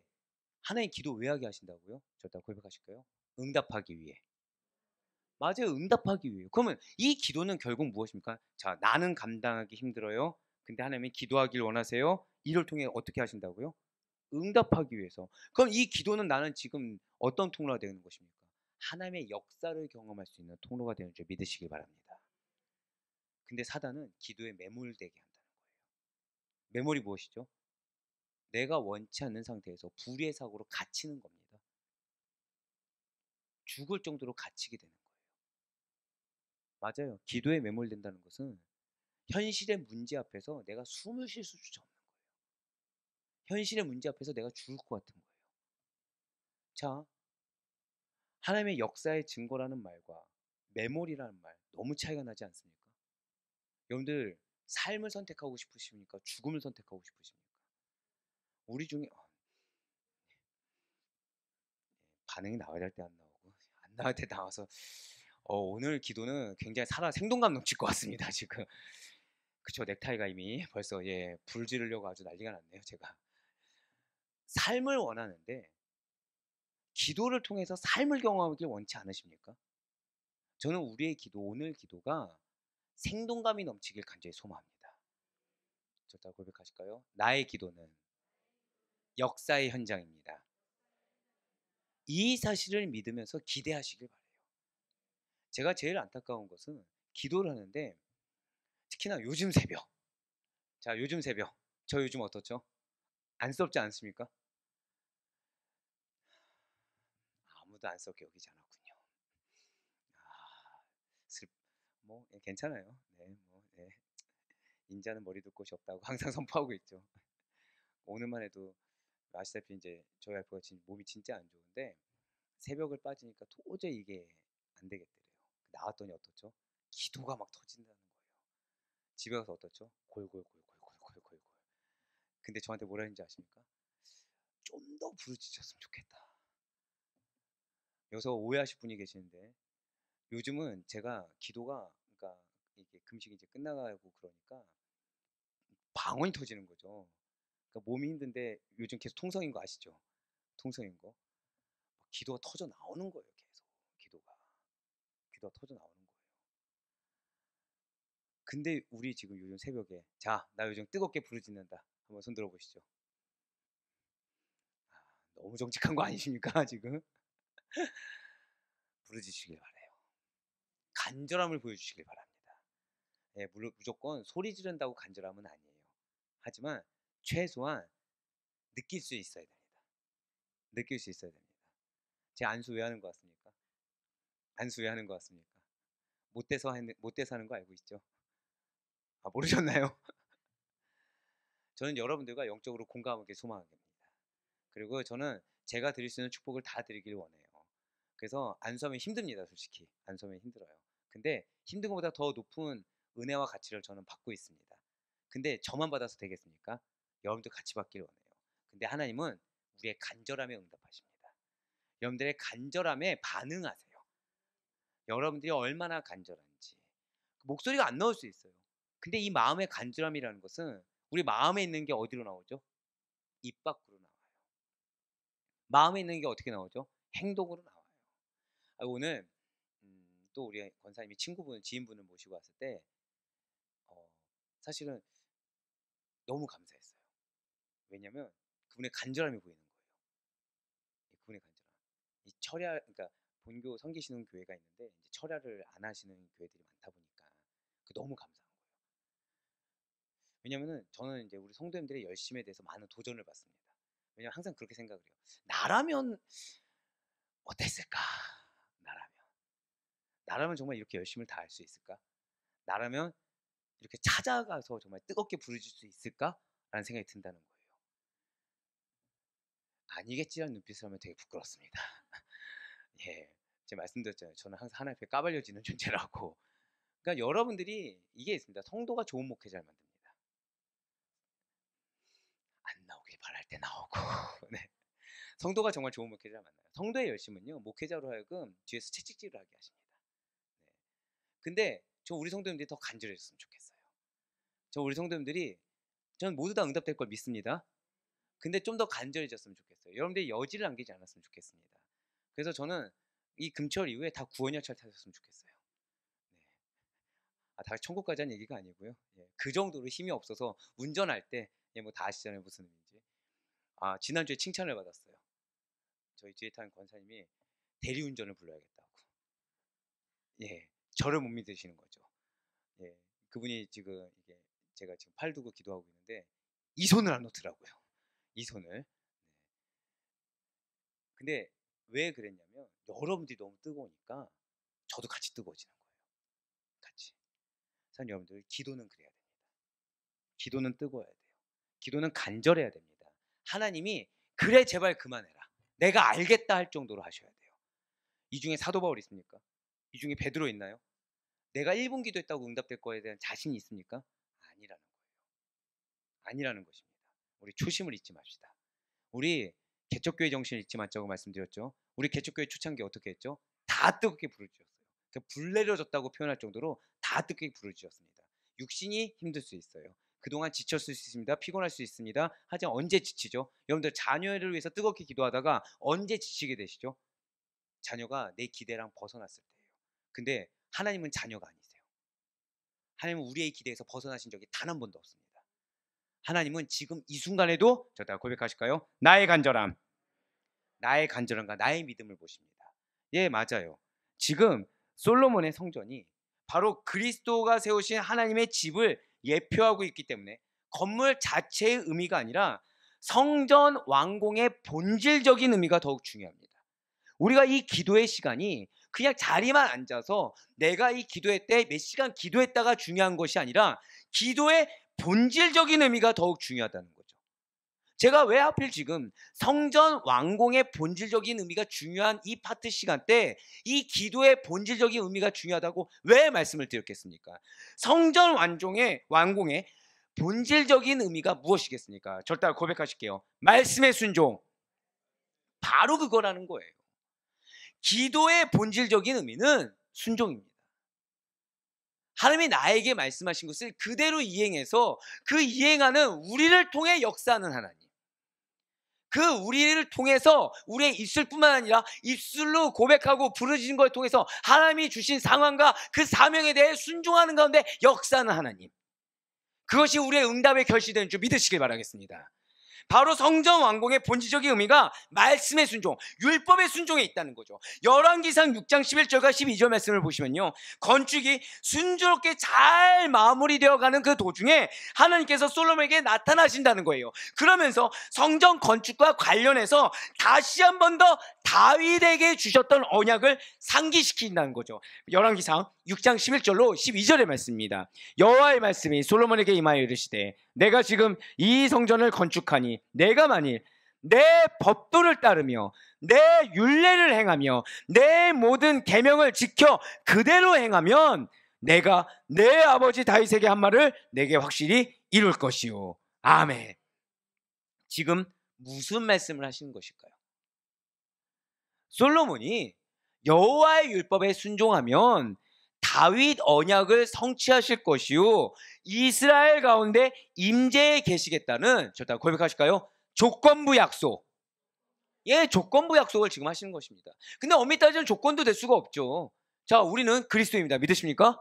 하나님 기도 왜 하게 하신다고요? 저다 고백하실까요? 응답하기 위해. 맞아요. 응답하기 위해. 그러면 이 기도는 결국 무엇입니까? 자, 나는 감당하기 힘들어요. 근데 하나님이 기도하길 원하세요. 이를 통해 어떻게 하신다고요? 응답하기 위해서. 그럼 이 기도는 나는 지금 어떤 통로가 되는 것입니까? 하나님의 역사를 경험할 수 있는 통로가 되는 줄 믿으시길 바랍니다. 근데 사단은 기도에 매몰되게 한다는 거예요. 매몰이 무엇이죠? 내가 원치 않는 상태에서 불의의 사고로 갇히는 겁니다. 죽을 정도로 갇히게 되는 거예요. 맞아요. 기도에 매몰된다는 것은 현실의 문제 앞에서 내가 숨을 쉴 수조차 없는 거예요. 현실의 문제 앞에서 내가 죽을 것 같은 거예요. 자, 하나님의 역사의 증거라는 말과 매몰이라는 말 너무 차이가 나지 않습니까? 여러분들 삶을 선택하고 싶으십니까? 죽음을 선택하고 싶으십니까? 우리 중에 반응이 나와야 될 때 안 나오고 안 나올 때 나와서 오늘 기도는 굉장히 살아 생동감 넘칠 것 같습니다. 지금 그쵸, 넥타이가 이미 벌써 불 지르려고 아주 난리가 났네요. 제가 삶을 원하는데 기도를 통해서 삶을 경험하길 원치 않으십니까? 저는 우리의 기도, 오늘 기도가 생동감이 넘치길 간절히 소망합니다. 저다 고백하실까요? 나의 기도는 역사의 현장입니다. 이 사실을 믿으면서 기대하시길 바래요. 제가 제일 안타까운 것은 기도를 하는데 특히나 요즘 새벽. 자, 요즘 새벽. 저 요즘 어떻죠? 안쓰럽지 않습니까? 아무도 안쓰럽게 여기지 않았군요. 괜찮아요. 네, 인자는 머리 둘 곳이 없다고 항상 선포하고 있죠. 오늘만 해도 아시다시피 이제 저희 와이프가 몸이 진짜 안 좋은데 새벽을 빠지니까 도저히 이게 안 되겠더래요. 나왔더니 어떻죠? 기도가 막 터진다는 거예요. 집에 가서 어떻죠? 골골골골골골골골. 근데 저한테 뭐라 했는지 아십니까? 좀 더 부르짖었으면 좋겠다. 여기서 오해하실 분이 계시는데, 요즘은 제가 기도가, 그러니까 이게 금식이 이제 끝나가고 그러니까 방언이 터지는 거죠. 그러니까 몸이 힘든데 요즘 계속 통성인 거 아시죠? 통성인 거. 기도가 터져 나오는 거예요. 계속 기도가 터져 나오는 거예요. 근데 우리 지금 요즘 새벽에, 자, 나 요즘 뜨겁게 부르짖는다, 한번 손 들어보시죠. 너무 정직한 거 아니십니까 지금? 부르짖으시길 바래요. 간절함을 보여주시길 바랍니다. 예, 물론 무조건 소리 지른다고 간절함은 아니에요. 하지만 최소한 느낄 수 있어야 됩니다. 느낄 수 있어야 됩니다. 제 안수 왜 하는 것 같습니까? 안수 왜 하는 것 같습니까? 못돼서 하는 거 알고 있죠? 아, 모르셨나요? 저는 여러분들과 영적으로 공감하길 소망합니다. 그리고 저는 제가 드릴 수 있는 축복을 다 드리길 원해요. 그래서 안수하면 힘듭니다. 솔직히 안수하면 힘들어요. 근데 힘든 것보다 더 높은 은혜와 가치를 저는 받고 있습니다. 근데 저만 받아서 되겠습니까? 여러분도 같이 받길 원해요. 근데 하나님은 우리의 간절함에 응답하십니다. 여러분들의 간절함에 반응하세요. 여러분들이 얼마나 간절한지. 목소리가 안 나올 수 있어요. 근데 이 마음의 간절함이라는 것은 우리 마음에 있는 게 어디로 나오죠? 입 밖으로 나와요. 마음에 있는 게 어떻게 나오죠? 행동으로 나와요. 오늘 또 우리 권사님이 지인분을 모시고 왔을 때 사실은 너무 감사했어요. 왜냐면 그분의 간절함이 보이는 거예요. 그분의 간절함. 이 철야, 그러니까 본교 섬기시는 교회가 있는데 이제 철야를 안 하시는 교회들이 많다 보니까 너무 감사한 거예요. 왜냐면은 저는 이제 우리 성도님들의 열심에 대해서 많은 도전을 받습니다. 왜냐면 항상 그렇게 생각을 해요. 나라면 어땠을까? 나라면 정말 이렇게 열심을 다할 수 있을까? 나라면 이렇게 찾아가서 정말 뜨겁게 부르짖을 수 있을까? 라는 생각이 든다는 거예요. 아니겠지라는 눈빛을 하면 되게 부끄럽습니다. 예, 제가 말씀드렸잖아요. 저는 항상 하나님 앞에 까발려지는 존재라고. 그러니까 여러분들이 이게 있습니다. 성도가 좋은 목회자를 만듭니다. 안 나오길 바랄 때 나오고. 네. 성도가 정말 좋은 목회자를 만나요. 성도의 열심은요, 목회자로 하여금 뒤에서 채찍질을 하게 하십니다. 네. 근데 저 우리 성도님들이 더 간절해졌으면 좋겠어요. 저 우리 성도님들이, 저는 모두 다 응답될 걸 믿습니다. 근데 좀 더 간절해졌으면 좋겠어요. 여러분들이 여지를 남기지 않았으면 좋겠습니다. 그래서 저는 이 금철 이후에 다 구원열차를 타셨으면 좋겠어요. 네. 다 천국 가자는 얘기가 아니고요. 예, 그 정도로 힘이 없어서 운전할 때, 예, 뭐 다 아시잖아요, 무슨 의미인지. 지난주에 칭찬을 받았어요. 저희 뒤에 타는 권사님이 대리운전을 불러야겠다고. 예, 저를 못 믿으시는 거죠. 예, 그분이 지금 이게 제가 지금 팔 두고 기도하고 있는데 이 손을 안 놓더라고요. 이 손을. 네. 근데 왜 그랬냐면 여러분들이 너무 뜨거우니까 저도 같이 뜨거워지는 거예요. 같이. 사실 여러분들, 기도는 그래야 됩니다. 기도는 뜨거워야 돼요. 기도는 간절해야 됩니다. 하나님이 그래 제발 그만해라, 내가 알겠다 할 정도로 하셔야 돼요. 이 중에 사도 바울 있습니까? 이 중에 베드로 있나요? 내가 1분 기도했다고 응답될 거에 대한 자신이 있습니까? 아니라는 거예요. 아니라는 것입니다. 우리 초심을 잊지 맙시다. 우리 개척교회 정신을 잊지 말자고 말씀드렸죠. 우리 개척교회 초창기 어떻게 했죠? 다 뜨겁게 부르짖었어요. 불 내려졌다고 표현할 정도로 다 뜨겁게 부르짖었습니다. 육신이 힘들 수 있어요. 그동안 지쳤을 수 있습니다. 피곤할 수 있습니다. 하지만 언제 지치죠? 여러분들 자녀를 위해서 뜨겁게 기도하다가 언제 지치게 되시죠? 자녀가 내 기대랑 벗어났을 때예요. 근데 하나님은 자녀가 아니세요. 하나님은 우리의 기대에서 벗어나신 적이 단 한 번도 없습니다. 하나님은 지금 이 순간에도, 저다 고백하실까요? 나의 간절함과 나의 믿음을 보십니다. 예, 맞아요. 지금 솔로몬의 성전이 바로 그리스도가 세우신 하나님의 집을 예표하고 있기 때문에 건물 자체의 의미가 아니라 성전 완공의 본질적인 의미가 더욱 중요합니다. 우리가 이 기도의 시간이 그냥 자리만 앉아서 내가 이 기도회 때 몇 시간 기도했다가 중요한 것이 아니라 기도의 본질적인 의미가 더욱 중요하다는 거죠. 제가 왜 하필 지금 성전 완공의 본질적인 의미가 중요한 이 파트 시간 때 이 기도의 본질적인 의미가 중요하다고 왜 말씀을 드렸겠습니까? 성전 완공의 본질적인 의미가 무엇이겠습니까? 절대 고백하실게요. 말씀의 순종. 바로 그거라는 거예요. 기도의 본질적인 의미는 순종입니다. 하나님이 나에게 말씀하신 것을 그대로 이행해서 그 이행하는 우리를 통해 역사하는 하나님. 그 우리를 통해서 우리의 입술뿐만 아니라 입술로 고백하고 부르짖는 걸 통해서 하나님이 주신 상황과 그 사명에 대해 순종하는 가운데 역사하는 하나님. 그것이 우리의 응답의 결실되는 줄 믿으시길 바라겠습니다. 바로 성전 완공의 본질적인 의미가 말씀의 순종, 율법의 순종에 있다는 거죠. 열왕기상 6장 11절과 12절 말씀을 보시면요, 건축이 순조롭게 잘 마무리되어가는 그 도중에 하나님께서 솔로몬에게 나타나신다는 거예요. 그러면서 성전 건축과 관련해서 다시 한 번 더 다윗에게 주셨던 언약을 상기시킨다는 거죠. 열왕기상 6장 11절로 12절의 말씀입니다. 여호와의 말씀이 솔로몬에게 임하여 이르시되 내가 지금 이 성전을 건축하니 내가 만일 내 법도를 따르며 내 율례를 행하며 내 모든 계명을 지켜 그대로 행하면 내가 내 아버지 다윗에게 한 말을 내게 확실히 이룰 것이요. 아멘. 지금 무슨 말씀을 하시는 것일까요? 솔로몬이 여호와의 율법에 순종하면 다윗 언약을 성취하실 것이요 이스라엘 가운데 임재에 계시겠다는, 저다 고백하실까요? 조건부 약속. 예, 조건부 약속을 지금 하시는 것입니다. 근데 엄밀히 따지면 조건도 될 수가 없죠. 자, 우리는 그리스도입니다. 믿으십니까?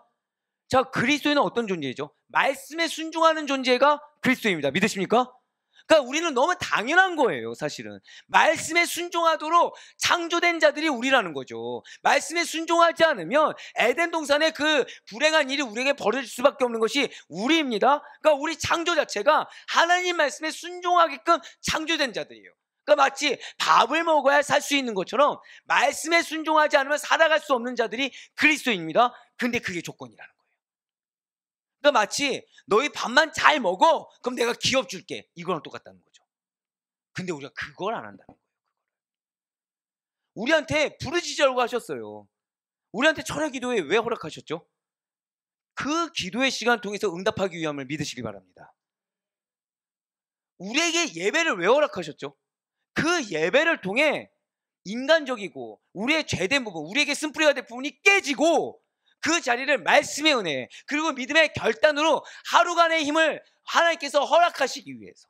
자, 그리스도인은 어떤 존재죠? 말씀에 순종하는 존재가 그리스도입니다. 믿으십니까? 그러니까 우리는 너무 당연한 거예요, 사실은. 말씀에 순종하도록 창조된 자들이 우리라는 거죠. 말씀에 순종하지 않으면 에덴 동산의 그 불행한 일이 우리에게 벌어질 수밖에 없는 것이 우리입니다. 그러니까 우리 창조 자체가 하나님 말씀에 순종하게끔 창조된 자들이에요. 그러니까 마치 밥을 먹어야 살 수 있는 것처럼 말씀에 순종하지 않으면 살아갈 수 없는 자들이 그리스도입니다. 근데 그게 조건이라는 거예요. 그러니까 마치 너희 밥만 잘 먹어, 그럼 내가 기업 줄게, 이거랑 똑같다는 거죠. 근데 우리가 그걸 안 한다는 거예요. 우리한테 부르짖으라고 하셨어요. 우리한테 철야 기도회 왜 허락하셨죠? 그 기도의 시간 통해서 응답하기 위함을 믿으시기 바랍니다. 우리에게 예배를 왜 허락하셨죠? 그 예배를 통해 인간적이고 우리의 죄된 부분, 우리에게 쓴뿌리가 될 부분이 깨지고 그 자리를 말씀의 은혜 그리고 믿음의 결단으로 하루간의 힘을 하나님께서 허락하시기 위해서,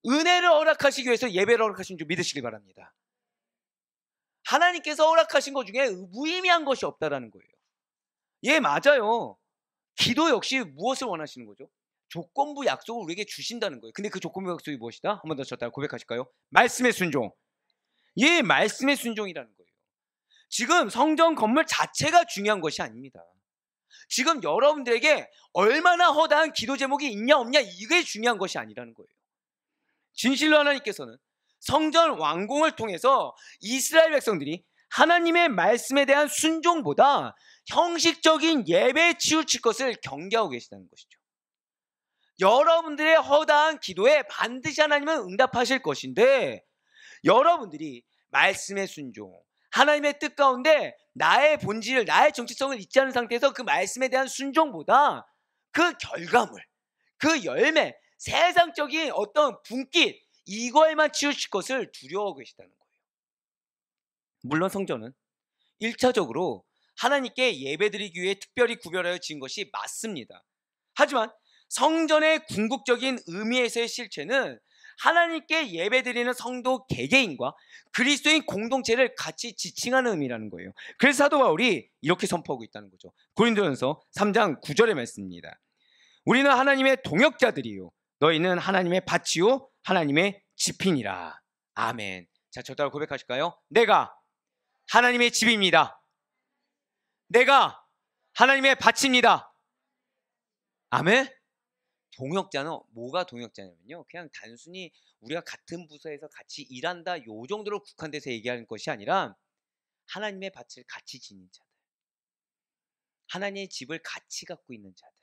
은혜를 허락하시기 위해서 예배를 허락하신 줄 믿으시기 바랍니다. 하나님께서 허락하신 것 중에 무의미한 것이 없다라는 거예요. 예, 맞아요. 기도 역시 무엇을 원하시는 거죠? 조건부 약속을 우리에게 주신다는 거예요. 근데 그 조건부 약속이 무엇이다? 한 번 더 쳤다가 고백하실까요? 말씀의 순종. 예, 말씀의 순종이라는 거예요. 지금 성전 건물 자체가 중요한 것이 아닙니다. 지금 여러분들에게 얼마나 허다한 기도 제목이 있냐 없냐 이게 중요한 것이 아니라는 거예요. 진실로 하나님께서는 성전 완공을 통해서 이스라엘 백성들이 하나님의 말씀에 대한 순종보다 형식적인 예배에 치우칠 것을 경계하고 계시다는 것이죠. 여러분들의 허다한 기도에 반드시 하나님은 응답하실 것인데, 여러분들이 말씀의 순종, 하나님의 뜻 가운데 나의 본질을, 나의 정체성을 잊지 않은 상태에서 그 말씀에 대한 순종보다 그 결과물, 그 열매, 세상적인 어떤 분깃, 이거에만 치우칠 것을 두려워하고 계시다는 거예요. 물론 성전은 1차적으로 하나님께 예배드리기 위해 특별히 구별하여 지은 것이 맞습니다. 하지만 성전의 궁극적인 의미에서의 실체는 하나님께 예배드리는 성도 개개인과 그리스도인 공동체를 같이 지칭하는 의미라는 거예요. 그래서 사도 바울이 이렇게 선포하고 있다는 거죠. 고린도전서 3장 9절의 말씀입니다. 우리는 하나님의 동역자들이요 너희는 하나님의 밭이요 하나님의 집이니라. 아멘. 자, 저 따라 고백하실까요? 내가 하나님의 집입니다. 내가 하나님의 밭입니다. 아멘. 동역자는 뭐가 동역자냐면요, 그냥 단순히 우리가 같은 부서에서 같이 일한다 요 정도로 국한돼서 얘기하는 것이 아니라 하나님의 밭을 같이 지닌 자들, 하나님의 집을 같이 갖고 있는 자들.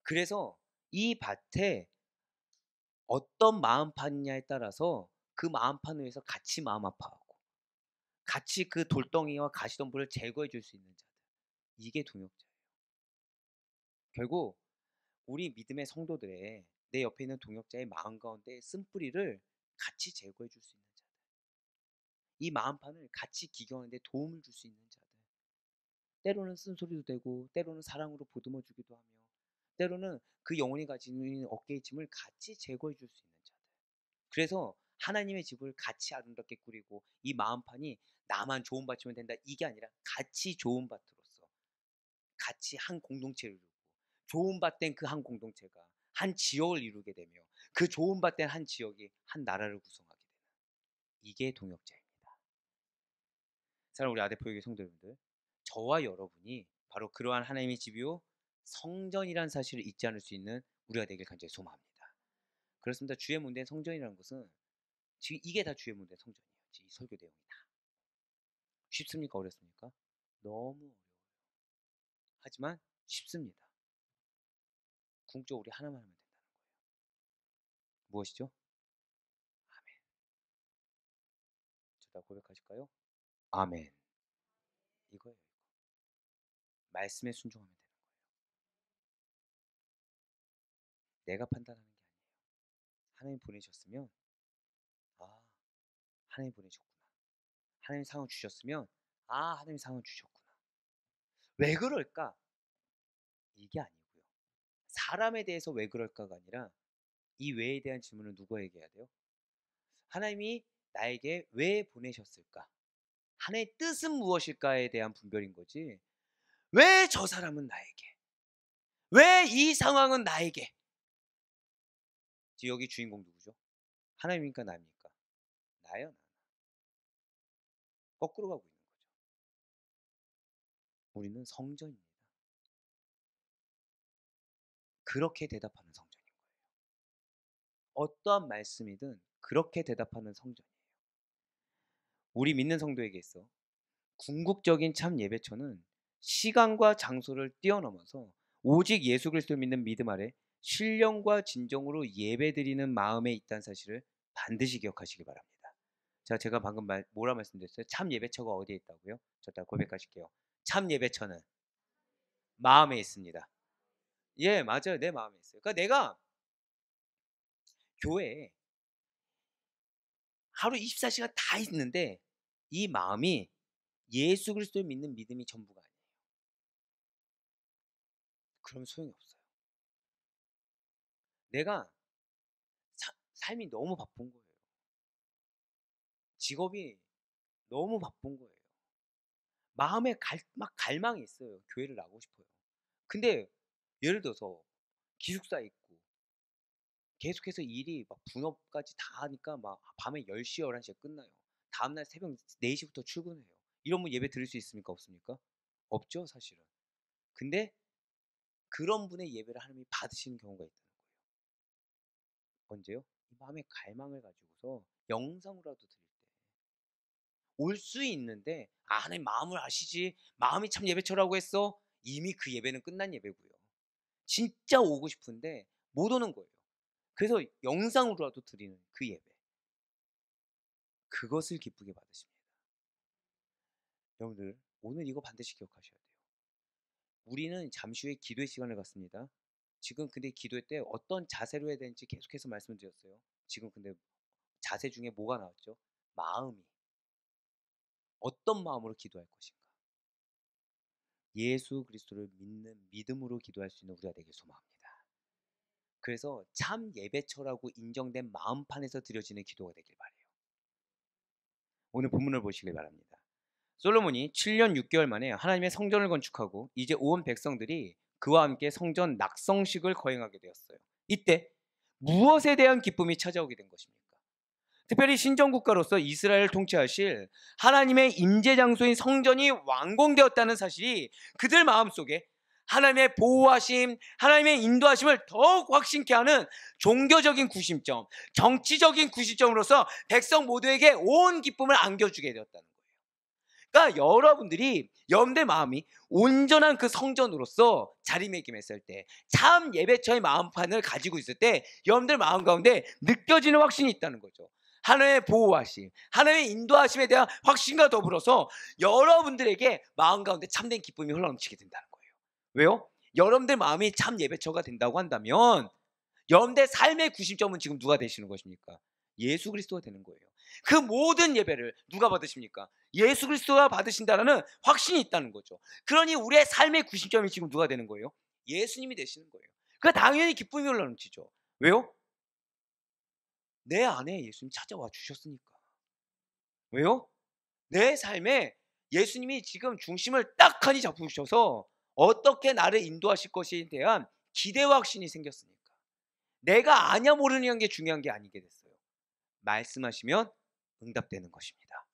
그래서 이 밭에 어떤 마음판이냐에 따라서 그 마음판을 위해서 같이 마음 아파하고 같이 그 돌덩이와 가시덤불을 제거해 줄 수 있는 자들. 이게 동역자예요. 결국 우리 믿음의 성도들의 내 옆에 있는 동역자의 마음 가운데 쓴뿌리를 같이 제거해 줄 수 있는 자들. 이 마음판을 같이 기경하는 데 도움을 줄 수 있는 자들. 때로는 쓴소리도 되고 때로는 사랑으로 보듬어 주기도 하며 때로는 그 영혼이 가지고 있는 어깨의 짐을 같이 제거해 줄 수 있는 자들. 그래서 하나님의 집을 같이 아름답게 꾸리고 이 마음판이 나만 좋은 밭이면 된다 이게 아니라 같이 좋은 밭으로서 같이 한 공동체를 이루고 좋은 밭된 그 한 공동체가 한 지역을 이루게 되며 그 좋은 밭된 한 지역이 한 나라를 구성하게 되는 이게 동역자입니다. 사랑하는 우리 아대표교회 성도 여러분들, 저와 여러분이 바로 그러한 하나님의 집이요 성전이라는 사실을 잊지 않을 수 있는 우리가 되길 간절히 소망합니다. 그렇습니다. 주의 문대의 성전이라는 것은 지금 이게 다 주의 문대의 성전이에요. 이 설교 내용이 다. 쉽습니까? 어렵습니까? 너무 어려워요. 하지만 쉽습니다. 궁극적으로 우리 하나만 하면 된다는 거예요. 무엇이죠? 아멘. 저 다 고백하실까요? 아멘. 이거예요. 말씀에 순종하면 되는 거예요. 내가 판단하는 게 아니에요. 하나님 보내셨으면 하나님 보내셨구나. 하나님 상황 주셨으면 하나님 상황 주셨구나. 왜 그럴까? 이게 아니고요. 사람에 대해서 왜 그럴까가 아니라 이 왜에 대한 질문을 누구에게 해야 돼요? 하나님이 나에게 왜 보내셨을까? 하나님의 뜻은 무엇일까에 대한 분별인 거지. 왜 저 사람은 나에게? 왜 이 상황은 나에게? 여기 주인공 누구죠? 하나님입니까? 나입니까? 나요. 나. 거꾸로 가고 있는 거죠. 우리는 성전입니다. 그렇게 대답하는 성전인 거예요. 어떠한 말씀이든 그렇게 대답하는 성전이에요. 우리 믿는 성도에게 있어 궁극적인 참 예배처는 시간과 장소를 뛰어넘어서 오직 예수 그리스도를 믿는 믿음 아래 신령과 진정으로 예배드리는 마음에 있다는 사실을 반드시 기억하시기 바랍니다. 자, 제가 방금 뭐라 말씀드렸어요? 참 예배처가 어디에 있다고요? 저 다 고백하실게요. 참 예배처는 마음에 있습니다. 예, 맞아요. 내 마음에 있어요. 그러니까 내가 교회에 하루 24시간 다 있는데 이 마음이 예수 그리스도를 믿는 믿음이 전부가 아니에요. 그러면 소용이 없어요. 내가 삶이 너무 바쁜 거예요. 직업이 너무 바쁜 거예요. 마음에 막 갈망이 있어요. 교회를 나가고 싶어요. 근데 예를 들어서 기숙사 있고 계속해서 일이 막 분업까지 다 하니까 막 밤에 10시, 11시에 끝나요. 다음날 새벽 4시부터 출근해요. 이러면 예배 드릴 수 있습니까? 없습니까? 없죠, 사실은. 근데 그런 분의 예배를 하나님이 받으시는 경우가 있다는 거예요. 언제요? 이 마음의 갈망을 가지고서 영상으로라도 드릴 때 올 수 있는데 하나님 마음을 아시지 마음이 참 예배처라고 했어 이미 그 예배는 끝난 예배고요. 진짜 오고 싶은데 못 오는 거예요. 그래서 영상으로라도 드리는 그 예배 그것을 기쁘게 받으십니다. 여러분들 오늘 이거 반드시 기억하셔야 돼요. 우리는 잠시 후에 기도의 시간을 갖습니다. 지금 근데 기도회 때 어떤 자세로 해야 되는지 계속해서 말씀드렸어요. 지금 근데 자세 중에 뭐가 나왔죠? 마음이 어떤 마음으로 기도할 것인가? 예수 그리스도를 믿는 믿음으로 기도할 수 있는 우리가 되길 소망합니다. 그래서 참 예배처라고 인정된 마음판에서 드려지는 기도가 되길 바라요. 오늘 본문을 보시길 바랍니다. 솔로몬이 7년 6개월 만에 하나님의 성전을 건축하고 이제 온 백성들이 그와 함께 성전 낙성식을 거행하게 되었어요. 이때 무엇에 대한 기쁨이 찾아오게 된 것입니까? 특별히 신정국가로서 이스라엘을 통치하실 하나님의 임재 장소인 성전이 완공되었다는 사실이 그들 마음속에 하나님의 보호하심, 하나님의 인도하심을 더욱 확신케 하는 종교적인 구심점, 정치적인 구심점으로서 백성 모두에게 온 기쁨을 안겨주게 되었다는 거예요. 그러니까 여러분들 마음이 온전한 그 성전으로서 자리매김했을 때, 참 예배처의 마음판을 가지고 있을 때 여러분들 마음 가운데 느껴지는 확신이 있다는 거죠. 하나님의 보호하심, 하나님의 인도하심에 대한 확신과 더불어서 여러분들에게 마음 가운데 참된 기쁨이 흘러넘치게 된다는 거예요. 왜요? 여러분들 마음이 참 예배처가 된다고 한다면 여러분들의 삶의 구심점은 지금 누가 되시는 것입니까? 예수 그리스도가 되는 거예요. 그 모든 예배를 누가 받으십니까? 예수 그리스도가 받으신다는 확신이 있다는 거죠. 그러니 우리의 삶의 구심점이 지금 누가 되는 거예요? 예수님이 되시는 거예요. 그 당연히 기쁨이 흘러넘치죠. 왜요? 내 안에 예수님 찾아와 주셨으니까. 왜요? 내 삶에 예수님이 지금 중심을 딱하니 잡으셔서 어떻게 나를 인도하실 것에 대한 기대와 확신이 생겼으니까. 내가 아냐 모르는 게 중요한 게 아니게 됐어요. 말씀하시면 응답되는 것입니다.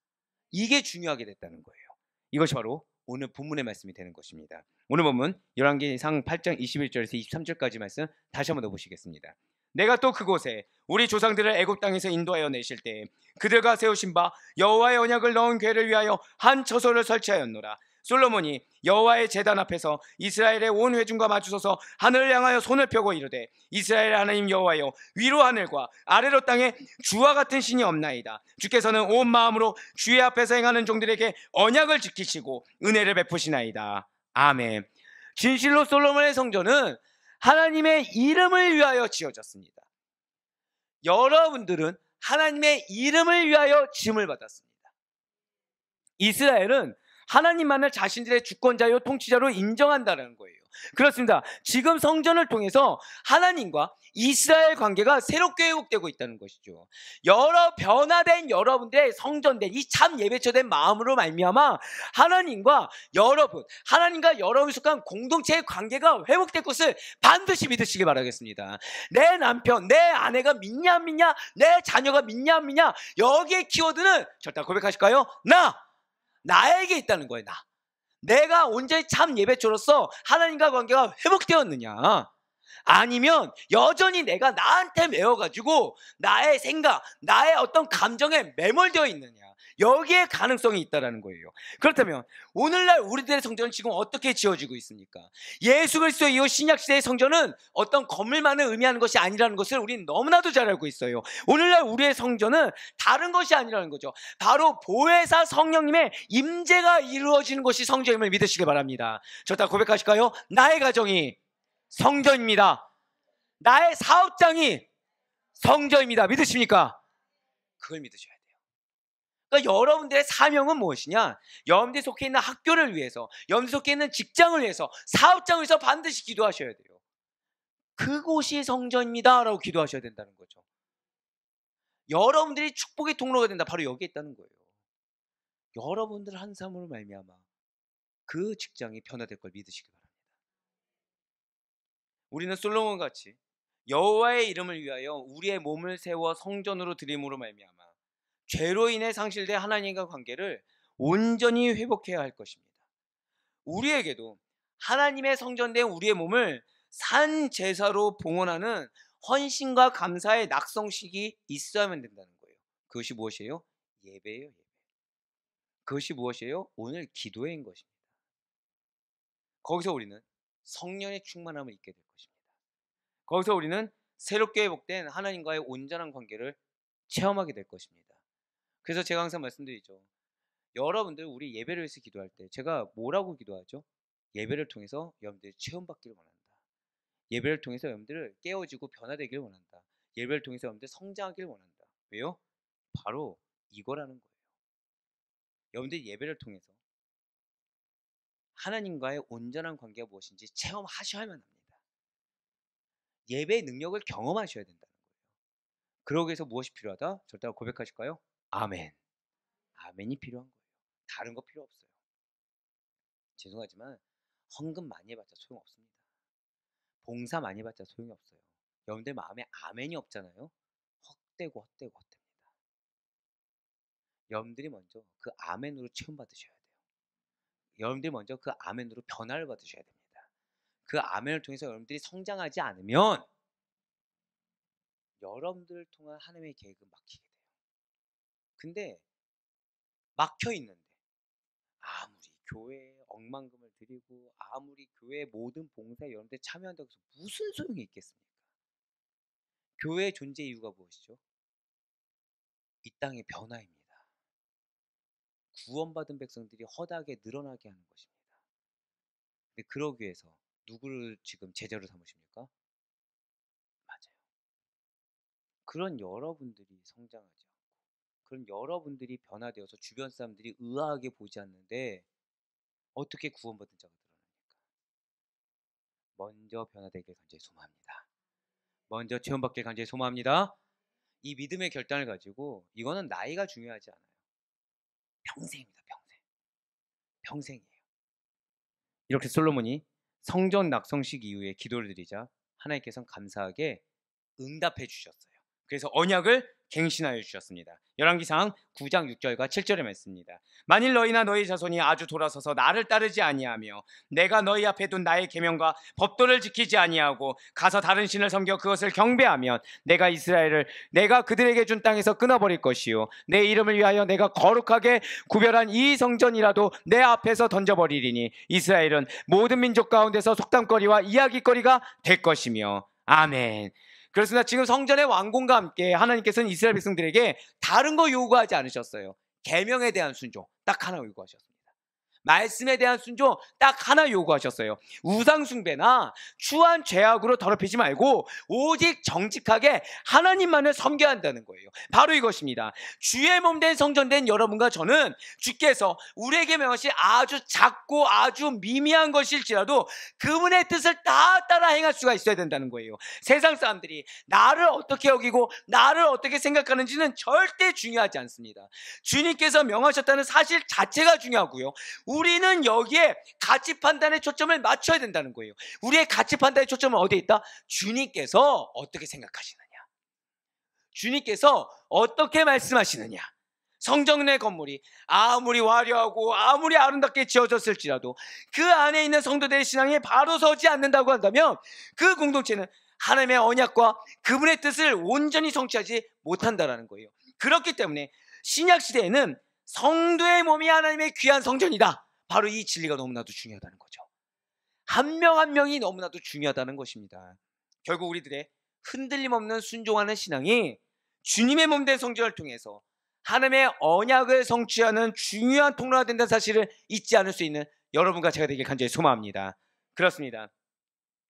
이게 중요하게 됐다는 거예요. 이것이 바로 오늘 본문의 말씀이 되는 것입니다. 오늘 본문 열왕기상 8장 21절에서 23절까지 말씀 다시 한번 더 보시겠습니다. 내가 또 그곳에 우리 조상들을 애굽 땅에서 인도하여 내실 때 그들과 세우신 바 여호와의 언약을 넣은 궤를 위하여 한 처소를 설치하였노라. 솔로몬이 여호와의 제단 앞에서 이스라엘의 온 회중과 맞추서서 하늘을 향하여 손을 펴고 이르되 이스라엘 하나님 여호와여, 위로 하늘과 아래로 땅에 주와 같은 신이 없나이다. 주께서는 온 마음으로 주의 앞에서 행하는 종들에게 언약을 지키시고 은혜를 베푸시나이다. 아멘. 진실로 솔로몬의 성전은 하나님의 이름을 위하여 지어졌습니다. 여러분들은 하나님의 이름을 위하여 지음을 받았습니다. 이스라엘은 하나님만을 자신들의 주권자요 통치자로 인정한다는 거예요. 그렇습니다. 지금 성전을 통해서 하나님과 이스라엘 관계가 새롭게 회복되고 있다는 것이죠. 여러 변화된 여러분들의 성전된 이 참 예배처된 마음으로 말미암아 하나님과 여러분이 속한 공동체의 관계가 회복될 것을 반드시 믿으시기 바라겠습니다. 내 남편, 내 아내가 믿냐 안 믿냐, 내 자녀가 믿냐 안 믿냐, 여기에 키워드는 절대 고백하실까요? 나에게 있다는 거예요. 내가 온전히 참 예배처로서 하나님과 관계가 회복되었느냐, 아니면 여전히 내가 나한테 매어가지고 나의 생각, 나의 어떤 감정에 매몰되어 있느냐, 여기에 가능성이 있다는 거예요. 그렇다면 오늘날 우리들의 성전은 지금 어떻게 지어지고 있습니까? 예수 그리스도 이후 신약시대의 성전은 어떤 건물만을 의미하는 것이 아니라는 것을 우리는 너무나도 잘 알고 있어요. 오늘날 우리의 성전은 다른 것이 아니라는 거죠. 바로 보혜사 성령님의 임재가 이루어지는 것이 성전임을 믿으시기 바랍니다. 저 다 고백하실까요? 나의 가정이 성전입니다. 나의 사업장이 성전입니다. 믿으십니까? 그걸 믿으셔야 돼요. 그러니까 여러분들의 사명은 무엇이냐? 여러분들이 속해 있는 학교를 위해서, 여러분들이 속해 있는 직장을 위해서, 사업장을 위해서 반드시 기도하셔야 돼요. 그곳이 성전입니다 라고 기도하셔야 된다는 거죠. 여러분들이 축복의 통로가 된다, 바로 여기에 있다는 거예요. 여러분들 한 사람으로 말미암아 그 직장이 변화될 걸 믿으시기 바랍니다. 우리는 솔로몬 같이 여호와의 이름을 위하여 우리의 몸을 세워 성전으로 드림으로 말미암아 죄로 인해 상실된 하나님과 관계를 온전히 회복해야 할 것입니다. 우리에게도 하나님의 성전된 우리의 몸을 산 제사로 봉헌하는 헌신과 감사의 낙성식이 있어야만 된다는 거예요. 그것이 무엇이에요? 예배예요. 예배. 그것이 무엇이에요? 오늘 기도회인 것입니다. 거기서 우리는 성령의 충만함을 잊게 될 것입니다. 거기서 우리는 새롭게 회복된 하나님과의 온전한 관계를 체험하게 될 것입니다. 그래서 제가 항상 말씀드리죠. 여러분들 우리 예배를 위해서 기도할 때 제가 뭐라고 기도하죠? 예배를 통해서 여러분들이 체험받기를 원한다. 예배를 통해서 여러분들을 깨어지고 변화되기를 원한다. 예배를 통해서 여러분들 성장하기를 원한다. 왜요? 바로 이거라는 거예요. 여러분들이 예배를 통해서 하나님과의 온전한 관계가 무엇인지 체험하셔야만 합니다. 예배의 능력을 경험하셔야 된다는 거예요. 그러기 위해서 무엇이 필요하다? 절대 고백하실까요? 아멘. 아멘이 필요한 거예요. 다른 거 필요 없어요. 죄송하지만 헌금 많이 해봤자 소용없습니다. 봉사 많이 해봤자 소용이 없어요. 여러분들 마음에 아멘이 없잖아요. 헛되고 헛됩니다. 여러분들이 먼저 그 아멘으로 체험받으셔야 돼요. 여러분들이 먼저 그 아멘으로 변화를 받으셔야 됩니다. 그 아멘을 통해서 여러분들이 성장하지 않으면 여러분들을 통한 하나님의 계획은 막히게 돼요. 근데 막혀 있는데 아무리 교회에 억만금을 드리고 아무리 교회 모든 봉사에 여러분들 참여한다고 해서 무슨 소용이 있겠습니까? 교회의 존재 이유가 무엇이죠? 이 땅의 변화입니다. 구원받은 백성들이 허다하게 늘어나게 하는 것입니다. 근데 그러기 위해서 누구를 지금 제자로 삼으십니까? 맞아요. 그런 여러분들이 성장하지 않고 그런 여러분들이 변화되어서 주변 사람들이 의아하게 보지 않는데 어떻게 구원받은 자가 드러납니까? 먼저 변화되길 간절히 소망합니다. 먼저 체험받길 간절히 소망합니다. 이 믿음의 결단을 가지고 이거는 나이가 중요하지 않아요. 평생입니다. 평생이에요. 이렇게 솔로몬이 성전 낙성식 이후에 기도를 드리자 하나님께서는 감사하게 응답해 주셨어요. 그래서 언약을 갱신하여 주셨습니다. 열왕기상 9장 6절과 7절의 말씀입니다. 만일 너희나 너희 자손이 아주 돌아서서 나를 따르지 아니하며 내가 너희 앞에 둔 나의 계명과 법도를 지키지 아니하고 가서 다른 신을 섬겨 그것을 경배하면 내가 이스라엘을 내가 그들에게 준 땅에서 끊어버릴 것이요 내 이름을 위하여 내가 거룩하게 구별한 이 성전이라도 내 앞에서 던져버리리니 이스라엘은 모든 민족 가운데서 속담거리와 이야기거리가 될 것이며 아멘. 그렇습니다. 지금 성전의 완공과 함께 하나님께서는 이스라엘 백성들에게 다른 거 요구하지 않으셨어요. 계명에 대한 순종 딱 하나 요구하셨습니다. 말씀에 대한 순종 딱 하나 요구하셨어요. 우상 숭배나 추한 죄악으로 더럽히지 말고 오직 정직하게 하나님만을 섬겨야 한다는 거예요. 바로 이것입니다. 주의 몸된 성전된 여러분과 저는 주께서 우리에게 명하신 아주 작고 아주 미미한 것일지라도 그분의 뜻을 다 따라 행할 수가 있어야 된다는 거예요. 세상 사람들이 나를 어떻게 여기고 나를 어떻게 생각하는지는 절대 중요하지 않습니다. 주님께서 명하셨다는 사실 자체가 중요하고요. 우리는 여기에 가치 판단의 초점을 맞춰야 된다는 거예요. 우리의 가치 판단의 초점은 어디에 있다? 주님께서 어떻게 생각하시느냐, 주님께서 어떻게 말씀하시느냐. 성전 내 건물이 아무리 화려하고 아무리 아름답게 지어졌을지라도 그 안에 있는 성도들의 신앙에 바로 서지 않는다고 한다면 그 공동체는 하나님의 언약과 그분의 뜻을 온전히 성취하지 못한다라는 거예요. 그렇기 때문에 신약 시대에는 성도의 몸이 하나님의 귀한 성전이다. 바로 이 진리가 너무나도 중요하다는 거죠. 한 명 한 명이 너무나도 중요하다는 것입니다. 결국 우리들의 흔들림 없는 순종하는 신앙이 주님의 몸된 성전을 통해서 하나님의 언약을 성취하는 중요한 통로가 된다는 사실을 잊지 않을 수 있는 여러분과 제가 되길 간절히 소망합니다. 그렇습니다.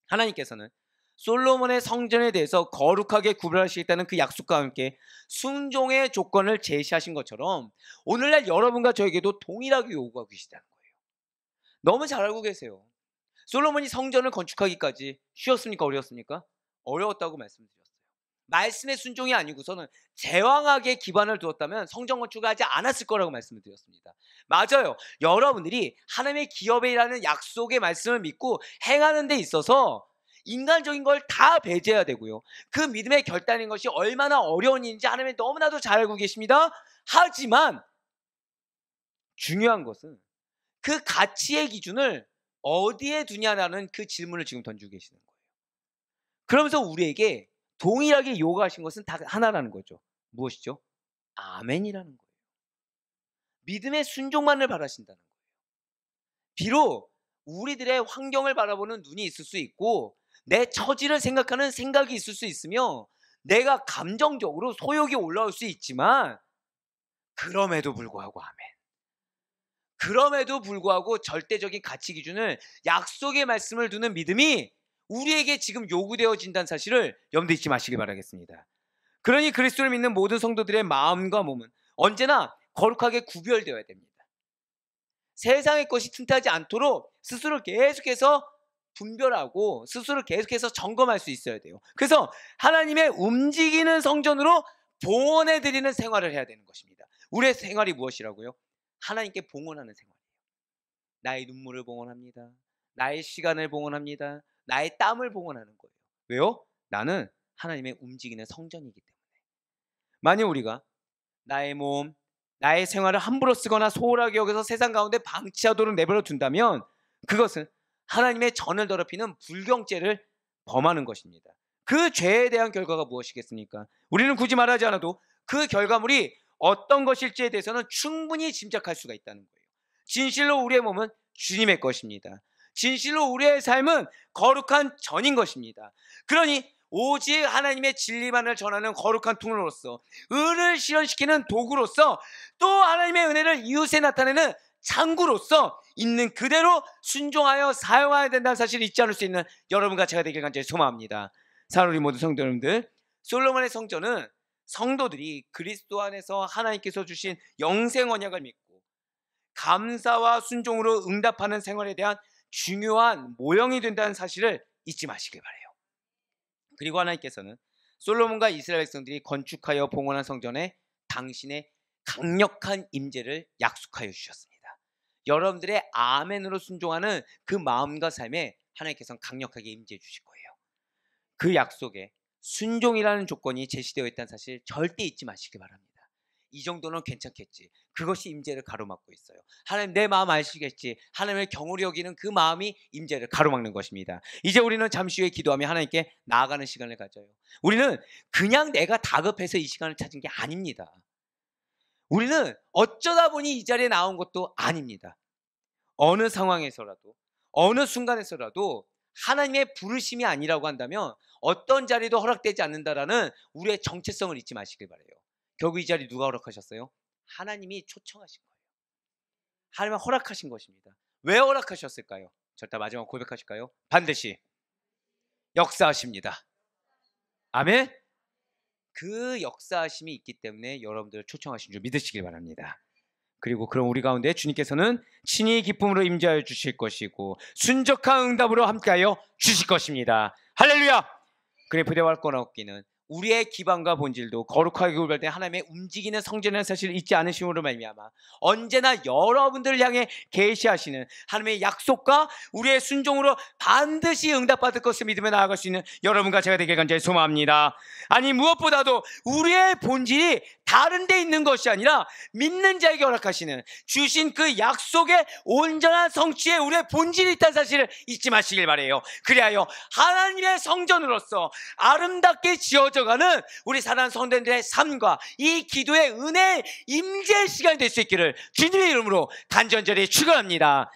하나님께서는 솔로몬의 성전에 대해서 거룩하게 구별하시겠다는 그 약속과 함께 순종의 조건을 제시하신 것처럼 오늘날 여러분과 저에게도 동일하게 요구하고 계시다는 거예요. 너무 잘 알고 계세요. 솔로몬이 성전을 건축하기까지 쉬웠습니까? 어려웠습니까? 어려웠다고 말씀드렸어요. 말씀의 순종이 아니고서는 제왕하게 기반을 두었다면 성전 건축을 하지 않았을 거라고 말씀을 드렸습니다. 맞아요. 여러분들이 하나님의 기업에 일하는 약속의 말씀을 믿고 행하는 데 있어서 인간적인 걸 다 배제해야 되고요. 그 믿음의 결단인 것이 얼마나 어려운 일인지 하나님이 너무나도 잘 알고 계십니다. 하지만 중요한 것은 그 가치의 기준을 어디에 두냐라는 그 질문을 지금 던지고 계시는 거예요. 그러면서 우리에게 동일하게 요구하신 것은 다 하나라는 거죠. 무엇이죠? 아멘이라는 거예요. 믿음의 순종만을 바라신다는 거예요. 비록 우리들의 환경을 바라보는 눈이 있을 수 있고 내 처지를 생각하는 생각이 있을 수 있으며 내가 감정적으로 소욕이 올라올 수 있지만 그럼에도 불구하고 아멘. 그럼에도 불구하고 절대적인 가치 기준을 약속의 말씀을 두는 믿음이 우리에게 지금 요구되어진다는 사실을 염두에 잊지 마시기 바라겠습니다. 그러니 그리스도를 믿는 모든 성도들의 마음과 몸은 언제나 거룩하게 구별되어야 됩니다. 세상의 것이 틈타지 않도록 스스로 계속해서 분별하고 스스로 계속해서 점검할 수 있어야 돼요. 그래서 하나님의 움직이는 성전으로 봉헌해드리는 생활을 해야 되는 것입니다. 우리의 생활이 무엇이라고요? 하나님께 봉헌하는 생활이에요. 나의 눈물을 봉헌합니다. 나의 시간을 봉헌합니다. 나의 땀을 봉헌하는 거예요. 왜요? 나는 하나님의 움직이는 성전이기 때문에. 만약 우리가 나의 몸, 나의 생활을 함부로 쓰거나 소홀하게 여겨서 세상 가운데 방치하도록 내버려 둔다면 그것은 하나님의 전을 더럽히는 불경죄를 범하는 것입니다. 그 죄에 대한 결과가 무엇이겠습니까? 우리는 굳이 말하지 않아도 그 결과물이 어떤 것일지에 대해서는 충분히 짐작할 수가 있다는 거예요. 진실로 우리의 몸은 주님의 것입니다. 진실로 우리의 삶은 거룩한 전인 것입니다. 그러니 오직 하나님의 진리만을 전하는 거룩한 통로로서, 의를 실현시키는 도구로서, 또 하나님의 은혜를 이웃에 나타내는 창구로서 있는 그대로 순종하여 사용해야 된다는 사실을 잊지 않을 수 있는 여러분과 제가 되길 간절히 소망합니다. 사랑하는 우리 모든 성도 여러분들, 솔로몬의 성전은 성도들이 그리스도 안에서 하나님께서 주신 영생 언약을 믿고 감사와 순종으로 응답하는 생활에 대한 중요한 모형이 된다는 사실을 잊지 마시길 바라요. 그리고 하나님께서는 솔로몬과 이스라엘 백성들이 건축하여 봉헌한 성전에 당신의 강력한 임재를 약속하여 주셨습니다. 여러분들의 아멘으로 순종하는 그 마음과 삶에 하나님께서는 강력하게 임재해 주실 거예요. 그 약속에 순종이라는 조건이 제시되어 있다는 사실 절대 잊지 마시기 바랍니다. 이 정도는 괜찮겠지. 그것이 임재를 가로막고 있어요. 하나님 내 마음 아시겠지. 하나님을 경홀히 여기는 그 마음이 임재를 가로막는 것입니다. 이제 우리는 잠시 후에 기도하며 하나님께 나아가는 시간을 가져요. 우리는 그냥 내가 다급해서 이 시간을 찾은 게 아닙니다. 우리는 어쩌다 보니 이 자리에 나온 것도 아닙니다. 어느 상황에서라도, 어느 순간에서라도 하나님의 부르심이 아니라고 한다면 어떤 자리도 허락되지 않는다라는 우리의 정체성을 잊지 마시길 바라요. 결국 이 자리 누가 허락하셨어요? 하나님이 초청하신 거예요. 하나님이 허락하신 것입니다. 왜 허락하셨을까요? 절대 마지막 고백하실까요? 반드시 역사하십니다. 아멘. 그 역사하심이 있기 때문에 여러분들을 초청하신 줄 믿으시길 바랍니다. 그리고 그럼 우리 가운데 주님께서는 친히 기쁨으로 임재하여 주실 것이고 순적한 응답으로 함께하여 주실 것입니다. 할렐루야. 그의 부대와 권 얻기는 우리의 기반과 본질도 거룩하게 구별된 하나님의 움직이는 성전이라는 사실을 잊지 않으심으로 말미암아 언제나 여러분들을 향해 계시하시는 하나님의 약속과 우리의 순종으로 반드시 응답받을 것을 믿으며 나아갈 수 있는 여러분과 제가 되길 간절히 소망합니다. 아니 무엇보다도 우리의 본질이 다른 데 있는 것이 아니라 믿는 자에게 허락하시는 주신 그 약속의 온전한 성취에 우리의 본질이 있다는 사실을 잊지 마시길 바라요. 그리하여 하나님의 성전으로서 아름답게 지어져가는 우리 사랑하는 성도님들의 삶과 이 기도의 은혜의 임재의 시간이 될 수 있기를 주님의 이름으로 간절히 축원합니다.